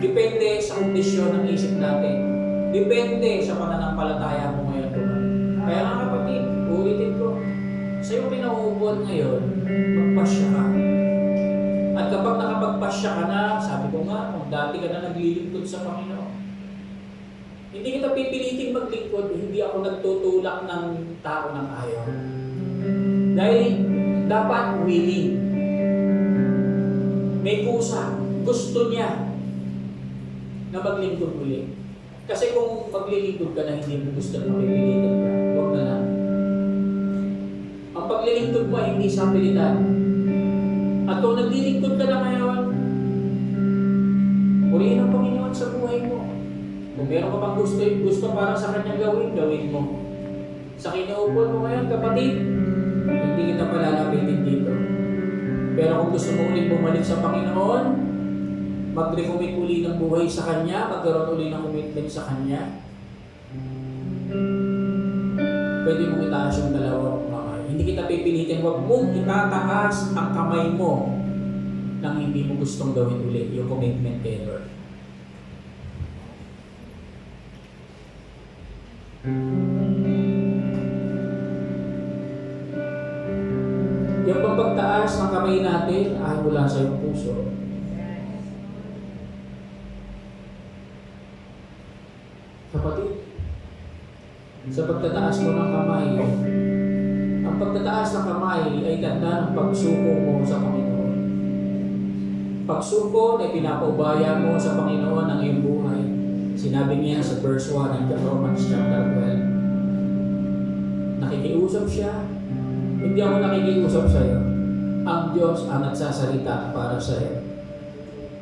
Depende sa kondisyon ng isip natin. Depende sa pananampalataya mo ngayon. Kaya nga kapatid, ulitin ko, sa'yo pinauubod ngayon, magpasya ka. At kapag nakapagpasya ka na, sabi ko nga, kung dati ka na naglilingkod sa Panginoon, hindi kita pipiliting maglingkod, hindi ako nagtutulak ng tao ng ayaw. Dahil dapat willing. May kusa, gusto niya na maglingkod uli. Kasi kung maglilingkod ka na hindi mo gusto na mapipilitan ka, huwag na lang. Ang paglilingkod mo ay hindi sa pilitan. At kung naglilingkod ka na ngayon, purihin ang Panginoon sa buhay mo. Kung meron ka pang gusto para sa Kanya gawin mo. Sa kinuupon mo ngayon, kapatid, hindi kita palalapitin dito. Pero kung gusto mo ulit bumalik sa Panginoon, mag-recommit uli ng buhay sa Kanya, magkaroon uli ng commitment sa Kanya, pwede mong itaas yung dalawang kamay. Hindi kita pipilitin, huwag mong itataas ang kamay mo nang hindi mo gustong gawin ulit yung commitment kay Lord. Yung pagpagtaas ng kamay natin ay mula sa iyong puso. Kapatid, sa pagtataas mo ng kamay, ang pagtataas ng kamay ay tanda ng pagsuko mo sa Panginoon. Pagsuko na pinapaubaya mo sa Panginoon ang iyong buhay. Sinabi niya sa verse 1 ng Romans chapter 12. Nakikiusap siya. Hindi ako nakikiusap sa iyo. Ang Diyos ang nagsasalita para sa iyo.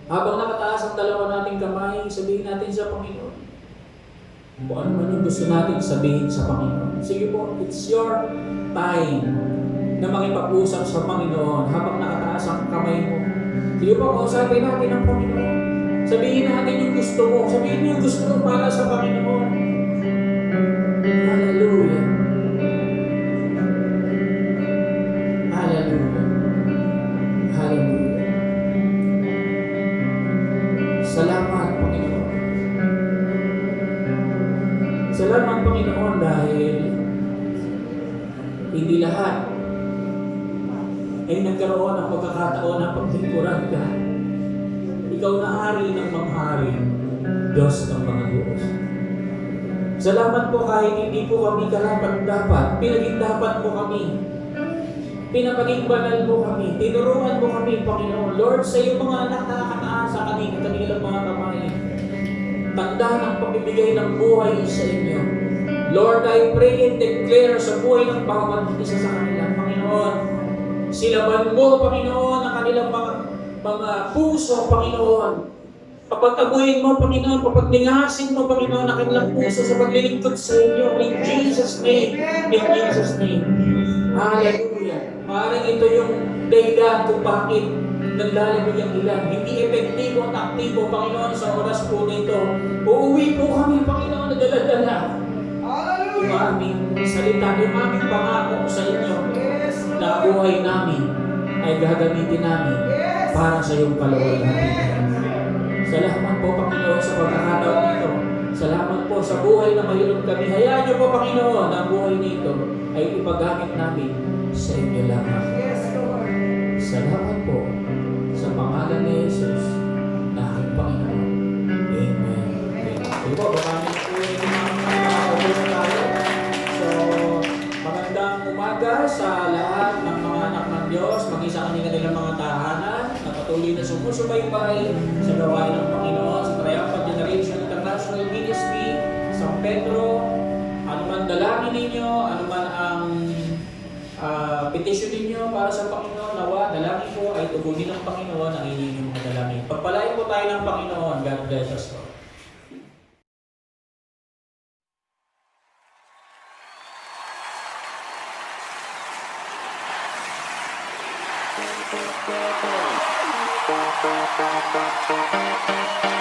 Habang nakataas ang dalawa nating kamay, sabihin natin sa Panginoon. Kung ano man yung gusto natin sabihin sa Panginoon. Sige po, it's your time na makipag-usap sa Panginoon habang nakataas ang kamay mo. Sige po, kausapin natin ang Panginoon. Sabihin natin yung gusto mo. Sabihin mo yung gusto mo para sa Panginoon. Hallelujah. Hallelujah. Hallelujah. Salamat, Panginoon. Salamat, Panginoon, dahil hindi lahat ay nagkaroon ng pagkakataon ng paglingkuran ka. Ikaw na hari ng mga hari, Diyos ng mga Diyos. Salamat po kahit hindi po kami karapat-dapat, pinagindapat mo kami. Pinapaging banal mo kami, tinuruan mo kami, Panginoon. Lord, sa iyong mga anak na nakataas sa kanilang mga kamay, tanda ng pagbibigay ng buhay sa inyo. Lord, I pray and declare sa buhay ng bawat isa sa kanila, Panginoon. Silaban mo, Panginoon, ang kanilang mga puso, Panginoon. Papataguhin mo, Panginoon, papaglingasin mo, Panginoon, ang kanilang puso sa paglilingkod sa inyo. In Jesus' name. In Jesus' name. Hallelujah. Maaaring ito yung dahilan kung bakit naglalabig ang ilan. Hindi epektibo at aktibo, Panginoon, sa oras po nito. Uuwi po kami, Panginoon, na dala-dala. Yung aming salita, yung aming pangako sa inyo na buhay namin ay gagamitin namin para sa iyong kalawalhatian. Salamat po, Panginoon, sa pagkakataon nito. Salamat po sa buhay na mahirap kami. Hayaan niyo po, Panginoon, na ang buhay nito ay ipagamit namin sa inyo lamang. Salamat po sa pangalan ni Jesus na aking Panginoon. Amen. Sige po, maraming po yung mga tayo. So, magandang umaga sa lahat ng mga anak ng Diyos, maging sa kanilang mga tahanan, na patuloy na sumusubaybay sa gawain ng Panginoon, sa Triumphant Generation International Ministry, San Pedro, anuman dalangin ninyo, anuman ang Petisyonin nyo para sa Panginoon, nawa, dalangin po ay tugunin ng Panginoon ang inyong mga dalangin. Pagpalain po tayo ng Panginoon. God bless us all. Thank you.